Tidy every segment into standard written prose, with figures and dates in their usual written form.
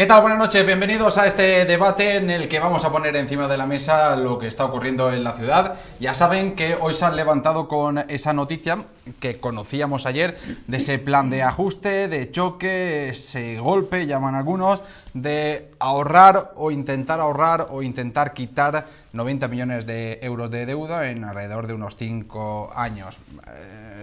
¿Qué tal? Buenas noches, bienvenidos a este debate en el que vamos a poner encima de la mesa lo que está ocurriendo en la ciudad. Ya saben que hoy se han levantado con esa noticia que conocíamos ayer de ese plan de ajuste, de choque, ese golpe, llaman algunos, de ahorrar o intentar quitar 90 millones de euros de deuda en alrededor de unos 5 años.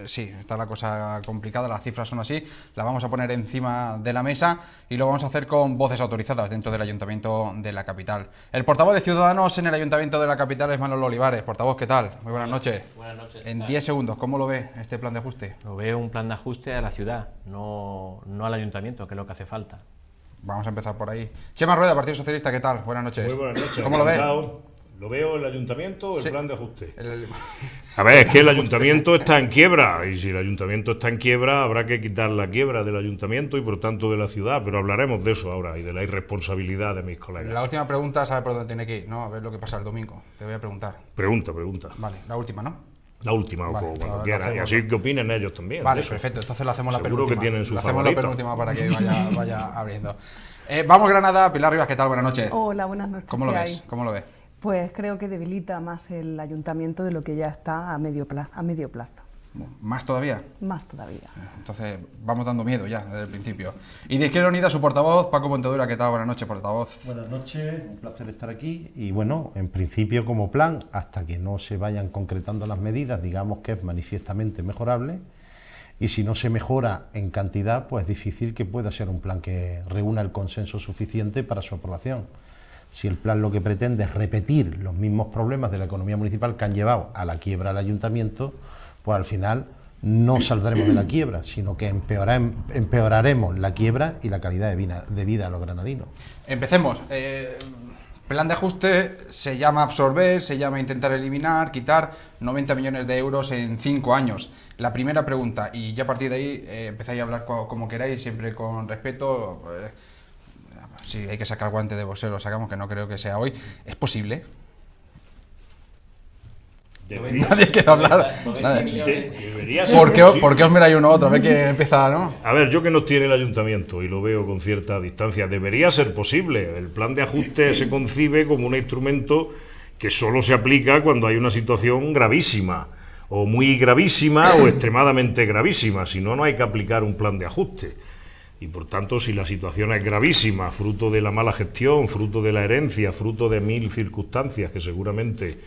Sí, está la cosa complicada, las cifras son así, la vamos a poner encima de la mesa y lo vamos a hacer con voces autorizadas dentro del Ayuntamiento de la capital. El portavoz de Ciudadanos en el Ayuntamiento de la capital es Manolo Olivares. Portavoz, ¿qué tal? Muy buenas noches. Buenas noches. En 10 segundos, ¿cómo lo ve este plan de ajuste? Lo veo un plan de ajuste a la ciudad, no al Ayuntamiento, que es lo que hace falta. Vamos a empezar por ahí. Chema Rueda, Partido Socialista, ¿qué tal? Buenas noches. Muy buenas noches. ¿Cómo lo ve? ¿Lo veo el Ayuntamiento o el Sí. plan de ajuste? El- A ver, es que el Ayuntamiento está en quiebra, y si el Ayuntamiento está en quiebra habrá que quitar la quiebra del Ayuntamiento y por tanto de la ciudad, pero hablaremos de eso ahora y de la irresponsabilidad de mis colegas. La última pregunta, ¿sabe por dónde tiene que ir? No, a ver lo que pasa el domingo. Te voy a preguntar. Pregunta. Vale, la última, ¿no? La última, Vale, o lo cuando quieras, y hacemos. así que opinen ellos también. Vale, Eso. perfecto. Entonces lo hacemos la Seguro penúltima. que tienen su Lo hacemos la favorito. penúltima para que vaya abriendo. Vamos Granada, Pilar Rivas, ¿qué tal? Buenas noches. Hola, buenas noches. ¿Cómo lo ¿Qué ves? hay? ¿Cómo lo ves? Pues creo que debilita más el ayuntamiento de lo que ya está a medio plazo. ¿Más todavía? Más todavía. Entonces vamos dando miedo ya desde el principio. Y de Izquierda Unida, su portavoz, Paco Montedura, ¿qué tal? Buenas noches, portavoz. Buenas noches, un placer estar aquí y bueno, en principio como plan, hasta que no se vayan concretando las medidas, digamos que es manifiestamente mejorable y si no se mejora en cantidad, pues es difícil que pueda ser un plan que reúna el consenso suficiente para su aprobación. Si el plan lo que pretende es repetir los mismos problemas de la economía municipal que han llevado a la quiebra del ayuntamiento, pues al final no saldremos de la quiebra, sino que empeoraremos la quiebra y la calidad de vida a los granadinos. Empecemos. Plan de ajuste se llama absorber, se llama intentar eliminar, quitar 90 millones de euros en 5 años. La primera pregunta, y ya a partir de ahí empezáis a hablar como queráis, siempre con respeto. Si hay que sacar guante de boxeo, lo sacamos, que no creo que sea hoy. ¿Es posible? Nadie quiere hablar. Debería ser ¿Por qué posible. os miráis uno a otro? A ver quién empieza, ¿no? A ver, yo que nos tiene el ayuntamiento y lo veo con cierta distancia, debería ser posible. El plan de ajuste se concibe como un instrumento que solo se aplica cuando hay una situación gravísima, o muy gravísima o extremadamente gravísima. Si no, no hay que aplicar un plan de ajuste. Y por tanto, si la situación es gravísima, fruto de la mala gestión, fruto de la herencia, fruto de 1000 circunstancias que seguramente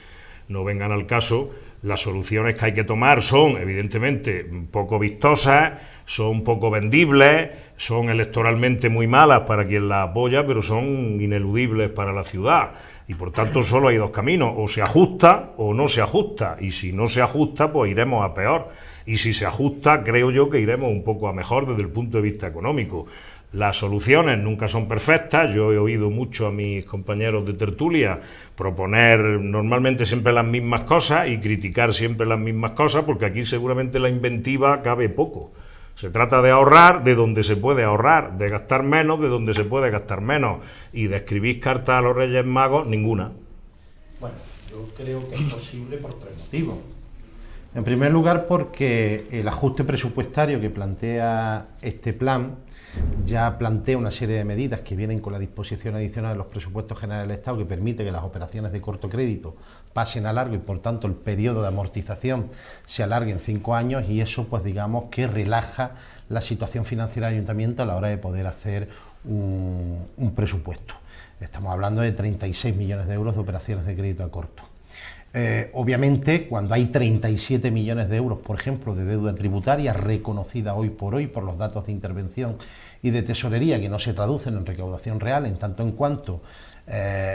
no vengan al caso, las soluciones que hay que tomar son, evidentemente, poco vistosas, son poco vendibles, son electoralmente muy malas para quien las apoya, pero son ineludibles para la ciudad. Y por tanto solo hay dos caminos, o se ajusta o no se ajusta, y si no se ajusta, pues iremos a peor. Y si se ajusta, creo yo que iremos un poco a mejor desde el punto de vista económico. Las soluciones nunca son perfectas, yo he oído mucho a mis compañeros de tertulia proponer normalmente siempre las mismas cosas y criticar siempre las mismas cosas, porque aquí seguramente la inventiva cabe poco. Se trata de ahorrar de donde se puede ahorrar, de gastar menos de donde se puede gastar menos, y de escribir cartas a los Reyes Magos, ninguna. Bueno, yo creo que es posible por tres motivos. En primer lugar, porque el ajuste presupuestario que plantea este plan ya plantea una serie de medidas que vienen con la disposición adicional de los presupuestos generales del Estado que permite que las operaciones de corto crédito pasen a largo y por tanto el periodo de amortización se alargue en 5 años y eso pues digamos que relaja la situación financiera del ayuntamiento a la hora de poder hacer un presupuesto. Estamos hablando de 36 millones de euros de operaciones de crédito a corto. Obviamente, cuando hay 37 millones de euros, por ejemplo, de deuda tributaria reconocida hoy por los datos de intervención y de tesorería que no se traducen en recaudación real, en tanto en cuanto,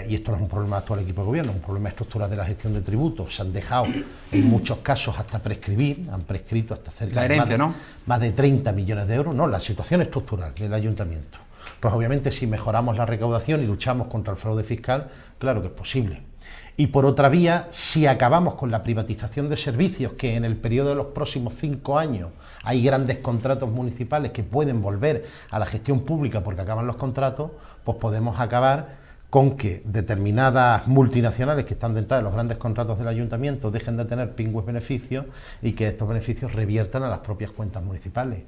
y esto no es un problema actual del equipo de gobierno, es un problema estructural de la gestión de tributos, se han dejado en muchos casos hasta prescribir, han prescrito hasta cerca La herencia, de ¿no? más de 30 millones de euros, no, la situación estructural del ayuntamiento. Pues obviamente si mejoramos la recaudación y luchamos contra el fraude fiscal, claro que es posible. Y por otra vía, si acabamos con la privatización de servicios, que en el periodo de los próximos 5 años hay grandes contratos municipales que pueden volver a la gestión pública porque acaban los contratos, pues podemos acabar con que determinadas multinacionales que están dentro de los grandes contratos del ayuntamiento dejen de tener pingües beneficios y que estos beneficios reviertan a las propias cuentas municipales.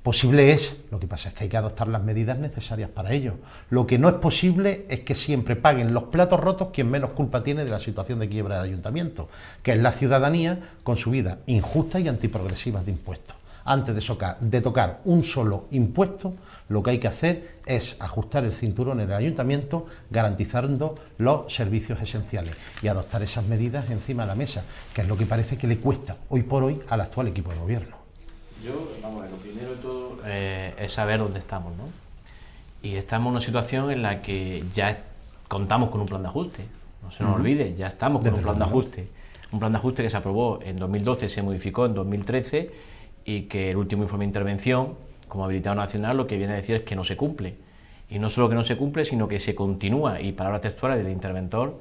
Posible es, lo que pasa es que hay que adoptar las medidas necesarias para ello. Lo que no es posible es que siempre paguen los platos rotos quien menos culpa tiene de la situación de quiebra del ayuntamiento, que es la ciudadanía con subidas injustas y antiprogresivas de impuestos. Antes de tocar un solo impuesto, lo que hay que hacer es ajustar el cinturón en el ayuntamiento, garantizando los servicios esenciales y adoptar esas medidas encima de la mesa, que es lo que parece que le cuesta hoy por hoy al actual equipo de gobierno. Yo, vamos a ver, lo primero de todo es saber dónde estamos, ¿no? Y estamos en una situación en la que ya contamos con un plan de ajuste, no se nos olvide, ya estamos con un plan de ajuste. Un plan de ajuste que se aprobó en 2012, se modificó en 2013 y que el último informe de intervención, como habilitado nacional, lo que viene a decir es que no se cumple. Y no solo que no se cumple, sino que se continúa, y palabras textuales del interventor,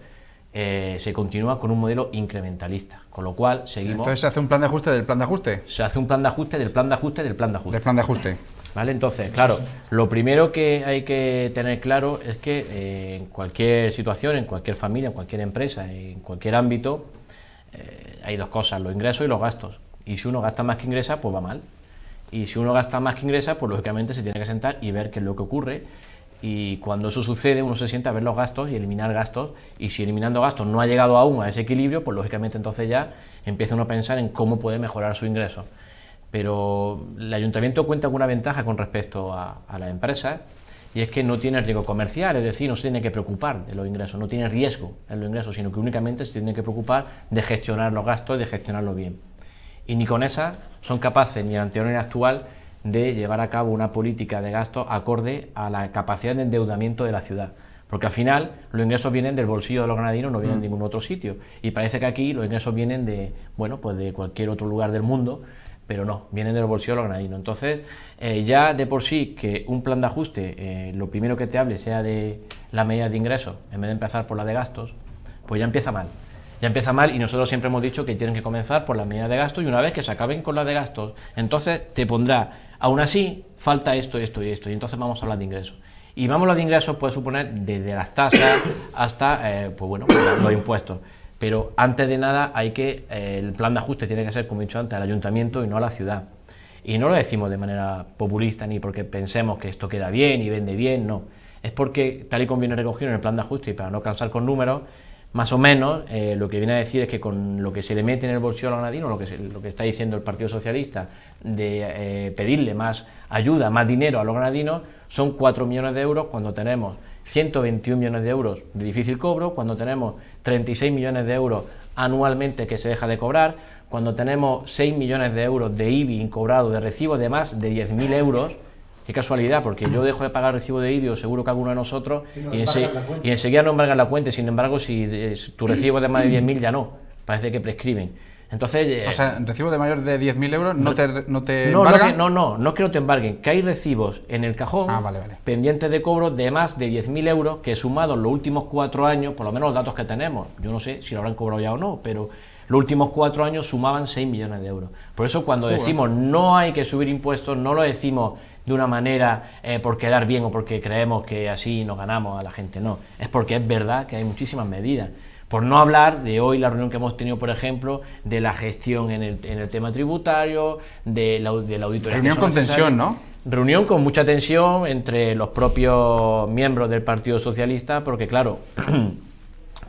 se continúa con un modelo incrementalista, con lo cual seguimos... Entonces se hace un plan de ajuste del plan de ajuste. Se hace un plan de ajuste del plan de ajuste del plan de ajuste. Del plan de ajuste. ¿Vale? Entonces, claro, lo primero que hay que tener claro es que en cualquier situación, en cualquier familia, en cualquier empresa, en cualquier ámbito, hay dos cosas, los ingresos y los gastos. Y si uno gasta más que ingresa, pues va mal. Y si uno gasta más que ingresa, pues lógicamente se tiene que sentar y ver qué es lo que ocurre. Y cuando eso sucede, uno se sienta a ver los gastos y eliminar gastos, y si eliminando gastos no ha llegado aún a ese equilibrio, pues lógicamente entonces ya empieza uno a pensar en cómo puede mejorar su ingreso. Pero el ayuntamiento cuenta con una ventaja con respecto a las empresas, y es que no tiene riesgo comercial, es decir, no se tiene que preocupar de los ingresos, no tiene riesgo en los ingresos, sino que únicamente se tiene que preocupar de gestionar los gastos y de gestionarlo bien. Y ni con esas son capaces, ni el anterior ni el actual, de llevar a cabo una política de gasto acorde a la capacidad de endeudamiento de la ciudad. Porque al final los ingresos vienen del bolsillo de los granadinos, no vienen de ningún otro sitio. Y parece que aquí los ingresos vienen de, bueno, pues de cualquier otro lugar del mundo, pero no, vienen del bolsillo de los granadinos. Entonces, ya de por sí que un plan de ajuste, lo primero que te hable sea de las medidas de ingresos, en vez de empezar por la de gastos, pues ya empieza mal. Ya empieza mal, y nosotros siempre hemos dicho que tienen que comenzar por las medidas de gastos, y una vez que se acaben con las de gastos, entonces te pondrá, aún así, falta esto, esto y esto, y entonces vamos a hablar de ingresos. Y vamos a hablar de ingresos puede suponer desde las tasas hasta, pues bueno, los impuestos. Pero antes de nada hay que, el plan de ajuste tiene que ser, como he dicho antes, al ayuntamiento y no a la ciudad. Y no lo decimos de manera populista ni porque pensemos que esto queda bien y vende bien, no. Es porque, tal y como viene recogido en el plan de ajuste, y para no cansar con números, más o menos lo que viene a decir es que con lo que se le mete en el bolsillo a los granadinos, lo que está diciendo el Partido Socialista de pedirle más ayuda, más dinero a los granadinos, son 4 millones de euros cuando tenemos 121 millones de euros de difícil cobro, cuando tenemos 36 millones de euros anualmente que se deja de cobrar, cuando tenemos 6 millones de euros de IBI incobrado de recibo de más de 10.000 euros. Qué casualidad, porque yo dejo de pagar recibo de IBI, o seguro que alguno de nosotros, y enseguida no embargan la cuenta. Sin embargo, si tu recibo es de más de 10.000, ya no, parece que prescriben. Entonces, o sea, recibo de mayor de 10.000 euros no te embargan. No es que no te embarguen, que hay recibos en el cajón pendientes de cobro de más de 10.000 euros que sumados los últimos 4 años, por lo menos los datos que tenemos, yo no sé si lo habrán cobrado ya o no, pero los últimos 4 años sumaban 6 millones de euros. Por eso cuando decimos no hay que subir impuestos, no lo decimos de una manera por quedar bien o porque creemos que así nos ganamos a la gente, no, es porque es verdad que hay muchísimas medidas. Por no hablar de hoy la reunión que hemos tenido, por ejemplo, de la gestión en el tema tributario, de la auditoría. Reunión con tensión, ¿no? Reunión con mucha tensión entre los propios miembros del Partido Socialista, porque claro,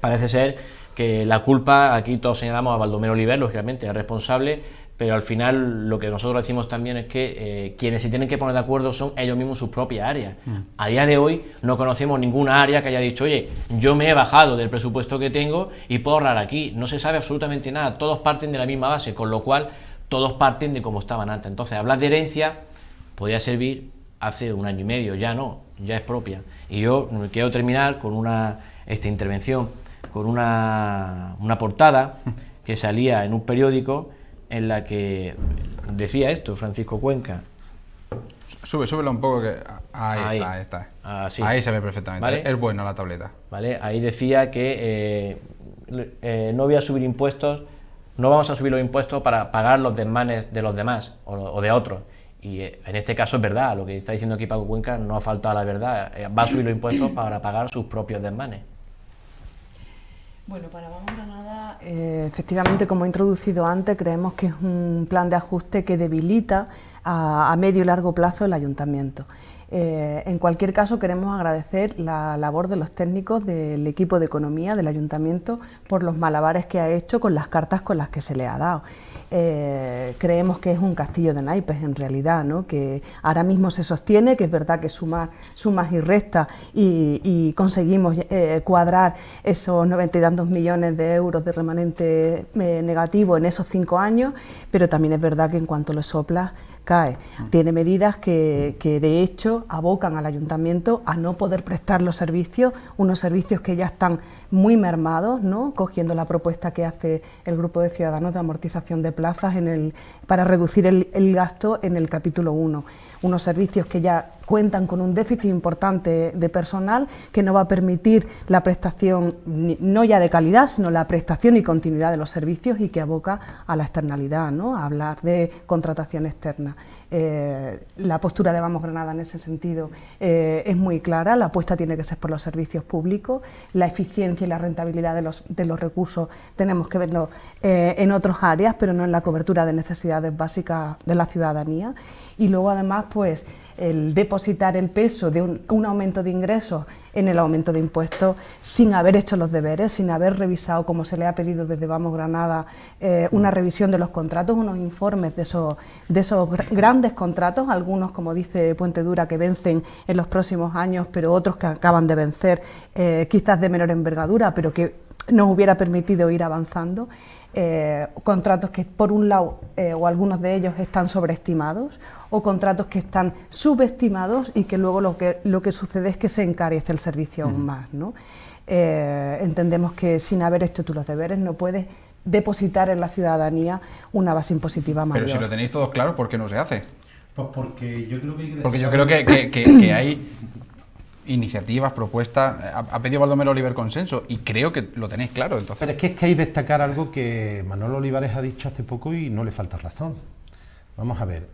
parece ser que la culpa, aquí todos señalamos a Baldomero Oliver, lógicamente es responsable, pero al final lo que nosotros decimos también es que quienes se tienen que poner de acuerdo son ellos mismos sus propias áreas. A día de hoy no conocemos ninguna área que haya dicho, oye, yo me he bajado del presupuesto que tengo y puedo ahorrar aquí. No se sabe absolutamente nada, todos parten de la misma base, con lo cual todos parten de como estaban antes. Entonces, hablar de herencia podía servir hace 1 año y medio, ya no, ya es propia. Y yo quiero terminar con esta intervención, con una portada que salía en un periódico en la que decía esto, Francisco Cuenca. Súbelo un poco, que ahí está. Sí. Ahí se ve perfectamente. ¿Vale? Es bueno la tableta. ¿Vale? Ahí decía que no voy a subir impuestos, no vamos a subir los impuestos para pagar los desmanes de los demás o de otros. Y en este caso es verdad, lo que está diciendo aquí Paco Cuenca no ha faltado a la verdad, va a subir los impuestos para pagar sus propios desmanes. Bueno, para Vamos Granada, efectivamente, como he introducido antes, creemos que es un plan de ajuste que debilita a medio y largo plazo el ayuntamiento. En cualquier caso, queremos agradecer la labor de los técnicos del equipo de economía del ayuntamiento por los malabares que ha hecho con las cartas con las que se le ha dado. Creemos que es un castillo de naipes en realidad, ¿no? Que ahora mismo se sostiene, que es verdad que sumas y restas y conseguimos cuadrar esos 90 y tantos millones de euros de remanente negativo en esos 5 años, pero también es verdad que en cuanto le soplas, cae. Tiene medidas que de hecho abocan al ayuntamiento a no poder prestar los servicios, unos servicios que ya están muy mermados, ¿no? Cogiendo la propuesta que hace el Grupo de Ciudadanos de amortización de plazas para reducir el gasto en el capítulo 1. Unos servicios que ya cuentan con un déficit importante de personal que no va a permitir la prestación, no ya de calidad, sino la prestación y continuidad de los servicios, y que aboca a la externalidad, ¿no? A hablar de contratación externa. La postura de Vamos Granada en ese sentido es muy clara. La apuesta tiene que ser por los servicios públicos, la eficiencia y la rentabilidad de los recursos tenemos que verlo en otras áreas, pero no en la cobertura de necesidades básicas de la ciudadanía. Y luego además pues el depositar el peso de un aumento de ingresos en el aumento de impuestos sin haber hecho los deberes, sin haber revisado, como se le ha pedido desde Vamos Granada, una revisión de los contratos, unos informes de esos grandes contratos, algunos, como dice Puente Dura, que vencen en los próximos años, pero otros que acaban de vencer, quizás de menor envergadura, pero que nos hubiera permitido ir avanzando. Contratos que por un lado o algunos de ellos están sobreestimados, o contratos que están subestimados y que luego lo que sucede es que se encarece el servicio aún más, ¿no? Entendemos que sin haber hecho tú los deberes no puedes depositar en la ciudadanía una base impositiva mayor. Pero si lo tenéis todos claro, ¿por qué no se hace? Pues porque yo creo que hay que Porque yo creo que hay iniciativas, propuestas. Ha pedido Baldomero Oliver consenso y creo que lo tenéis claro. Entonces, Pero es que hay que destacar algo que Manuel Olivares ha dicho hace poco y no le falta razón. Vamos a ver,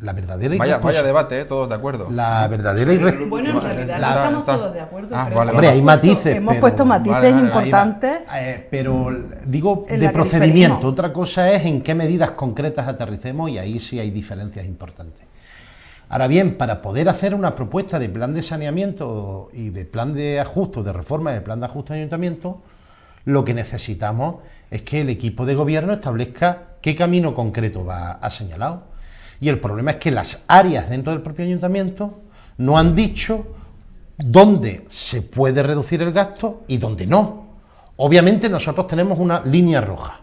la verdadera vaya debate, todos de acuerdo. La verdadera irresponsabilidad. Bueno, en realidad no estamos todos de acuerdo. Pero Vale, hombre, hay matices. Hemos puesto matices importantes. Pero digo en de la que procedimiento. diferimos. Otra cosa es en qué medidas concretas aterricemos, y ahí sí hay diferencias importantes. Ahora bien, para poder hacer una propuesta de plan de saneamiento y de plan de ajuste, de reforma del plan de ajuste de ayuntamiento, lo que necesitamos es que el equipo de gobierno establezca qué camino concreto ha señalado. Y el problema es que las áreas dentro del propio ayuntamiento no han dicho dónde se puede reducir el gasto y dónde no. Obviamente nosotros tenemos una línea roja.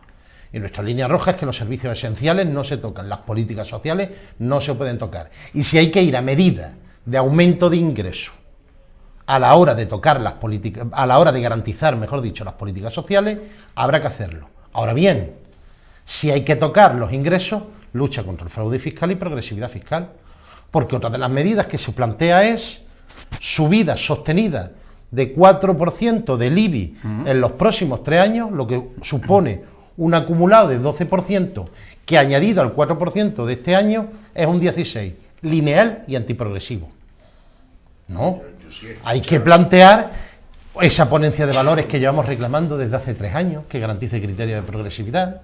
Y nuestra línea roja es que los servicios esenciales no se tocan, las políticas sociales no se pueden tocar. Y si hay que ir a medidas de aumento de ingresos a la hora de tocar las políticas, a la hora de garantizar, mejor dicho, las políticas sociales, habrá que hacerlo. Ahora bien, si hay que tocar los ingresos, lucha contra el fraude fiscal y progresividad fiscal. Porque otra de las medidas que se plantea es subida sostenida de 4% del IBI en los próximos 3 años, lo que supone un acumulado de 12%, que añadido al 4% de este año es un 16%, lineal y antiprogresivo. No, hay que plantear esa ponencia de valores que llevamos reclamando desde hace 3 años, que garantice criterios de progresividad.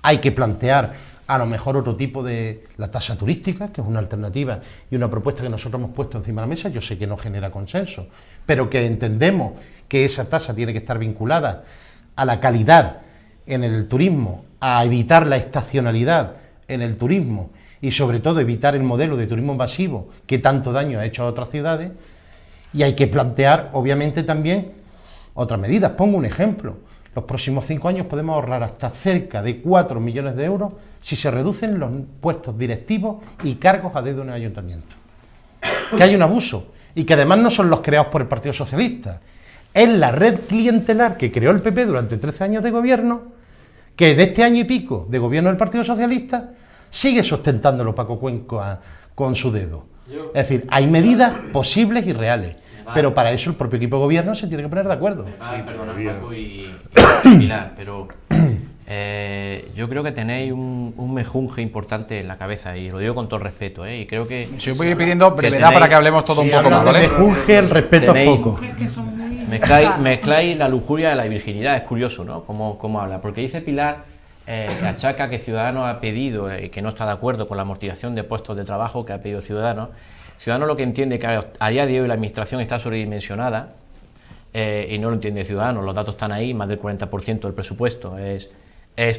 Hay que plantear a lo mejor otro tipo de la tasa turística, que es una alternativa y una propuesta que nosotros hemos puesto encima de la mesa. Yo sé que no genera consenso, pero que entendemos que esa tasa tiene que estar vinculada a la calidad en el turismo, a evitar la estacionalidad en el turismo y sobre todo evitar el modelo de turismo masivo que tanto daño ha hecho a otras ciudades. Y hay que plantear obviamente también otras medidas. Pongo un ejemplo: los próximos 5 años podemos ahorrar hasta cerca de 4 millones de euros si se reducen los puestos directivos y cargos a dedo en el ayuntamiento. Que hay un abuso y que además no son los creados por el Partido Socialista, es la red clientelar que creó el PP durante 13 años de gobierno, que en este año y pico de gobierno del Partido Socialista sigue sustentándolo Paco Cuenca con su dedo. Es decir, hay medidas posibles y reales, pero para eso el propio equipo de gobierno se tiene que poner de acuerdo. Perdona, Paco y Pilar, pero Yo creo que tenéis un mejunje importante en la cabeza, y lo digo con todo respeto, y creo que... Si os voy pidiendo brevedad para que hablemos todo un poco más, ¿vale? Mejunje, el respeto es Tenéis- poco. Mezcláis la lujuria y la virginidad, es curioso, ¿no? Cómo habla, porque dice Pilar, que achaca que Ciudadanos ha pedido, y que no está de acuerdo con la amortización de puestos de trabajo que ha pedido Ciudadanos. Ciudadanos lo que entiende que a día de hoy la administración está sobredimensionada, y no lo entiende Ciudadanos, los datos están ahí, más del 40% del presupuesto es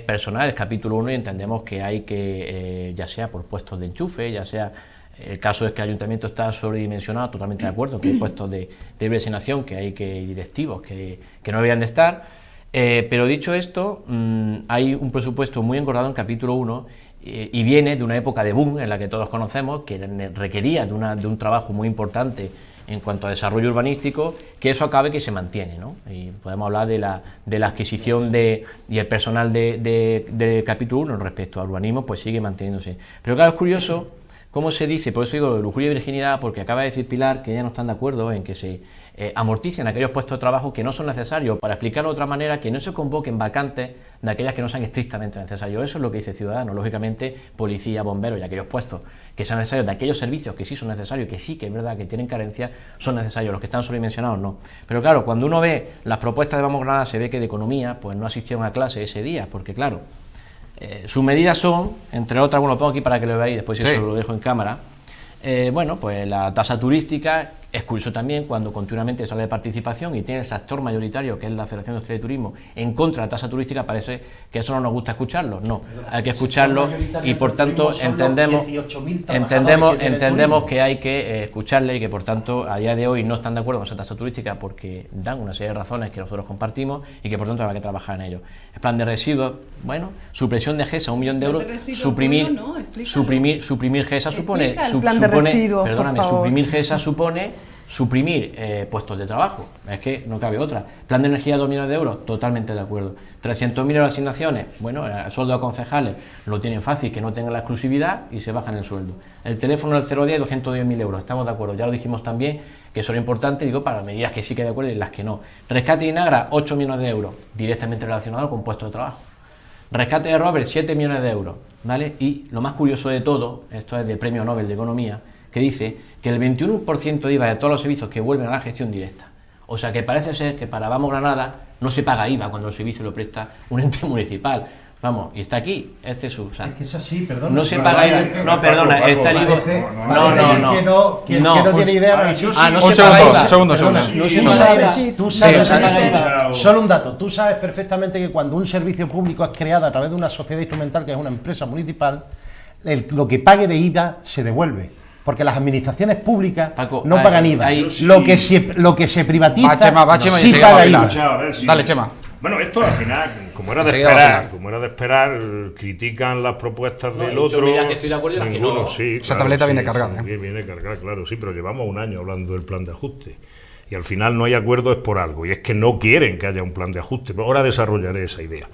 personal, es capítulo 1, y entendemos que hay que, ya sea por puestos de enchufe, ya sea... El caso es que el ayuntamiento está sobredimensionado, totalmente de acuerdo, que hay puestos de libre designación, que hay que directivos que no deberían de estar, pero dicho esto, hay un presupuesto muy engordado en capítulo 1 y viene de una época de boom en la que todos conocemos, que requería de un trabajo muy importante en cuanto a desarrollo urbanístico, que eso acabe que se mantiene, ¿no? Y podemos hablar de la adquisición y el personal de capítulo 1 respecto al urbanismo, pues sigue manteniéndose. Pero claro, es curioso cómo se dice, por eso digo de lujuria y virginidad, porque acaba de decir Pilar que ya no están de acuerdo en que se amorticen aquellos puestos de trabajo que no son necesarios, para explicarlo de otra manera, que no se convoquen vacantes de aquellas que no sean estrictamente necesarios. Eso es lo que dice Ciudadanos, lógicamente policía, bomberos y aquellos puestos que sean necesarios, de aquellos servicios que sí son necesarios, que sí, que es verdad que tienen carencia, son necesarios, los que están sobredimensionados no. Pero claro, cuando uno ve las propuestas de Vamos Granada, se ve que de economía pues no asistieron a clase ese día, porque claro, sus medidas son, entre otras, bueno, lo pongo aquí para que lo veáis, después eso lo dejo en cámara. Bueno, pues la tasa turística, es curioso también cuando continuamente sale de participación y tiene el sector mayoritario, que es la Federación de Hostelería y Turismo, en contra de la tasa turística, parece que eso no nos gusta escucharlo. No, hay que escucharlo y por tanto entendemos que hay que escucharle y que por tanto a día de hoy no están de acuerdo con esa tasa turística porque dan una serie de razones que nosotros compartimos y que por tanto habrá que trabajar en ello. El plan de residuos, bueno, supresión de GESA, 1 millón de euros, suprimir GESA supone, suprimir GESA supone suprimir puestos de trabajo, es que no cabe otra. Plan de energía, 2 millones de euros, totalmente de acuerdo. 300.000 euros de asignaciones, bueno, el sueldo de concejales lo tienen fácil, que no tengan la exclusividad y se bajan el sueldo. El teléfono del 010, 210.000 euros, estamos de acuerdo, ya lo dijimos también, que eso era importante, digo, para medidas que sí que de acuerdo y las que no. Rescate de Inagra, 8 millones de euros, directamente relacionado con puestos de trabajo. Rescate de Robert, 7 millones de euros, ¿vale? Y lo más curioso de todo, esto es de Premio Nobel de Economía, que dice que el 21% de IVA de todos los servicios que vuelven a la gestión directa. O sea que parece ser que para Vamos Granada no se paga IVA cuando el servicio lo presta un ente municipal. Vamos, y está aquí, este es su... O sea, Es que es así, perdona. no se paga IVA. No, perdona, está el IVA. No. Que no tiene idea. No se paga IVA. Segundo. Tú sabes, solo un dato, tú sabes perfectamente que cuando un servicio público es creado a través de una sociedad instrumental, que es una empresa municipal, lo que pague de IVA se devuelve. Porque las administraciones públicas Paco, no pagan IVA. Lo que se privatiza Va, Chema, sí y paga seguimos, IVA. A ver, sí. Dale, Chema. Bueno, esto al final, como era de Enseguida va a esperar, critican las propuestas No, del he dicho, otro. mira, que estoy de acuerdo y las que no. Ninguno, sí, Esa tableta viene cargada, Sí, viene cargada, claro, sí, pero llevamos un año hablando del plan de ajuste. Y al final no hay acuerdo es por algo, y es que no quieren que haya un plan de ajuste. Pero ahora desarrollaré esa idea.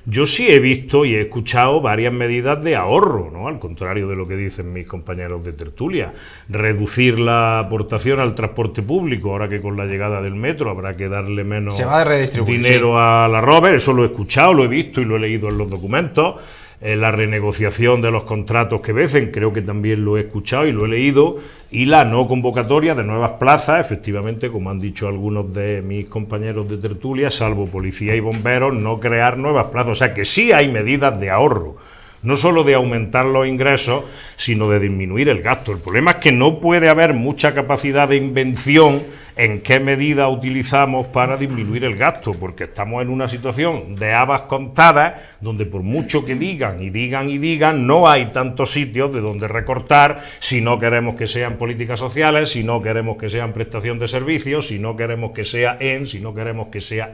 Yo sí he visto y he escuchado varias medidas de ahorro, ¿no? Al contrario de lo que dicen mis compañeros de tertulia. Reducir la aportación al transporte público, ahora que con la llegada del metro habrá que darle menos Se va a redistribuir, dinero a la Robert, eso lo he escuchado, lo he visto y lo he leído en los documentos. La renegociación de los contratos que vencen, creo que también lo he escuchado y lo he leído, y la no convocatoria de nuevas plazas, efectivamente, como han dicho algunos de mis compañeros de tertulia, salvo policía y bomberos, no crear nuevas plazas. O sea que sí hay medidas de ahorro, no solo de aumentar los ingresos, sino de disminuir el gasto. El problema es que no puede haber mucha capacidad de invención en qué medida utilizamos para disminuir el gasto, porque estamos en una situación de habas contadas, donde por mucho que digan y digan y digan, no hay tantos sitios de donde recortar si no queremos que sean políticas sociales, si no queremos que sean prestación de servicios, si no queremos que sea si no queremos que sea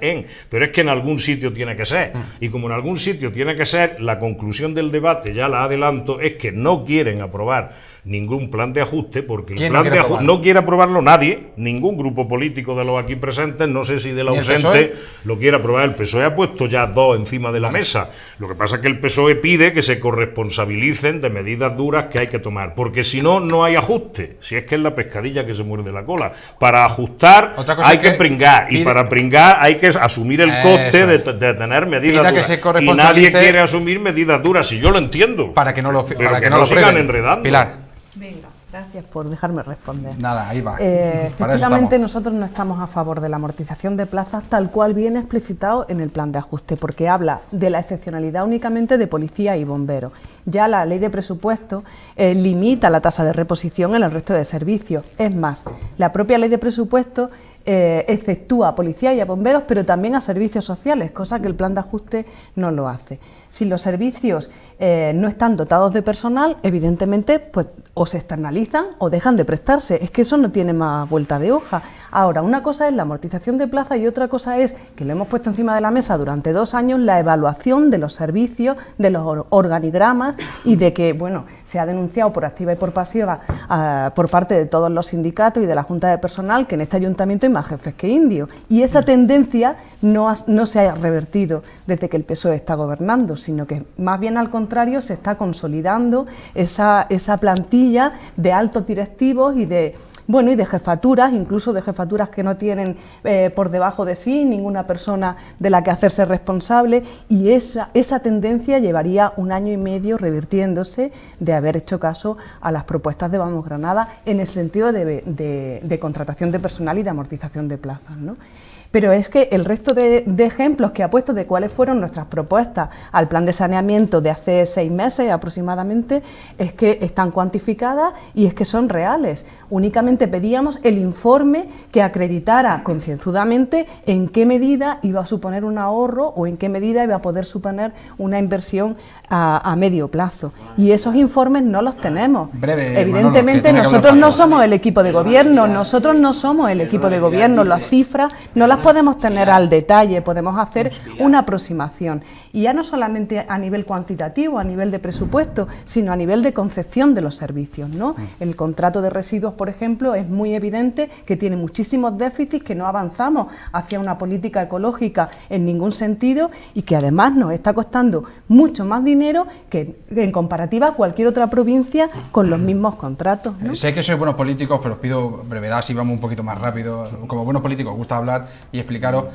Pero es que en algún sitio tiene que ser, y como en algún sitio tiene que ser, la conclusión del debate, ya la adelanto, es que no quieren aprobar ningún plan de ajuste, porque el plan de ajuste no quiere aprobarlo nadie, ningún grupo grupo político de los aquí presentes, no sé si del ¿Y el ausente PSOE? lo quiere aprobar. El PSOE ha puesto ya 2 encima de la mesa. Lo que pasa es que el PSOE pide que se corresponsabilicen de medidas duras que hay que tomar, porque si no, no hay ajuste. Si es que es la pescadilla que se muerde la cola. Para ajustar Otra cosa hay es que que pringar, y pide- para pringar hay que asumir el coste Eso. de tener medidas Pida que duras. se Y corresponsabilice- nadie quiere asumir medidas duras, y yo lo entiendo. Para que no lo, Pero para que que no lo sigan prueben. enredando. Pilar, Venga, gracias por dejarme responder. nada, ahí va. Para eso Efectivamente, estamos. nosotros no estamos a favor de la amortización de plazas tal cual viene explicitado en el plan de ajuste, porque habla de la excepcionalidad únicamente de policía y bomberos. Ya la ley de presupuesto limita la tasa de reposición en el resto de servicios. Es más, la propia ley de presupuesto exceptúa a policía y a bomberos, pero también a servicios sociales, cosa que el plan de ajuste no lo hace. Si los servicios no están dotados de personal, evidentemente, pues o se externalizan o dejan de prestarse. Es que eso no tiene más vuelta de hoja. Ahora, una cosa es la amortización de plaza y otra cosa es, que lo hemos puesto encima de la mesa durante 2 años, la evaluación de los servicios, de los organigramas y de que, bueno, se ha denunciado por activa y por pasiva por parte de todos los sindicatos y de la Junta de Personal que en este ayuntamiento hay más jefes que indios. Y esa tendencia no se ha revertido desde que el PSOE está gobernando, sino que más bien al contrario se está consolidando esa plantilla de altos directivos y de jefaturas, incluso de jefaturas que no tienen por debajo de sí ninguna persona de la que hacerse responsable, y esa tendencia llevaría 1 año y medio revirtiéndose de haber hecho caso a las propuestas de Vamos Granada en el sentido de contratación de personal y de amortización de plazas, ¿no? Pero es que el resto de ejemplos que ha puesto de cuáles fueron nuestras propuestas al plan de saneamiento de hace 6 meses aproximadamente, es que están cuantificadas y es que son reales. Únicamente pedíamos el informe que acreditara concienzudamente en qué medida iba a suponer un ahorro o en qué medida iba a poder suponer una inversión a medio plazo. Y esos informes no los tenemos. Breve, Evidentemente Manolo, que tiene que nosotros hablar no Paco. somos el equipo de gobierno, nosotros no somos el equipo de gobierno, las cifras no las podemos tener al detalle, podemos hacer una aproximación. Y ya no solamente a nivel cuantitativo, a nivel de presupuesto, sino a nivel de concepción de los servicios, ¿no? El contrato de residuos, por ejemplo, es muy evidente que tiene muchísimos déficits, que no avanzamos hacia una política ecológica en ningún sentido y que además nos está costando mucho más dinero que en comparativa a cualquier otra provincia con los mismos contratos, ¿no? Sé que sois buenos políticos, pero os pido brevedad si vamos un poquito más rápido. Como buenos políticos os gusta hablar y explicaros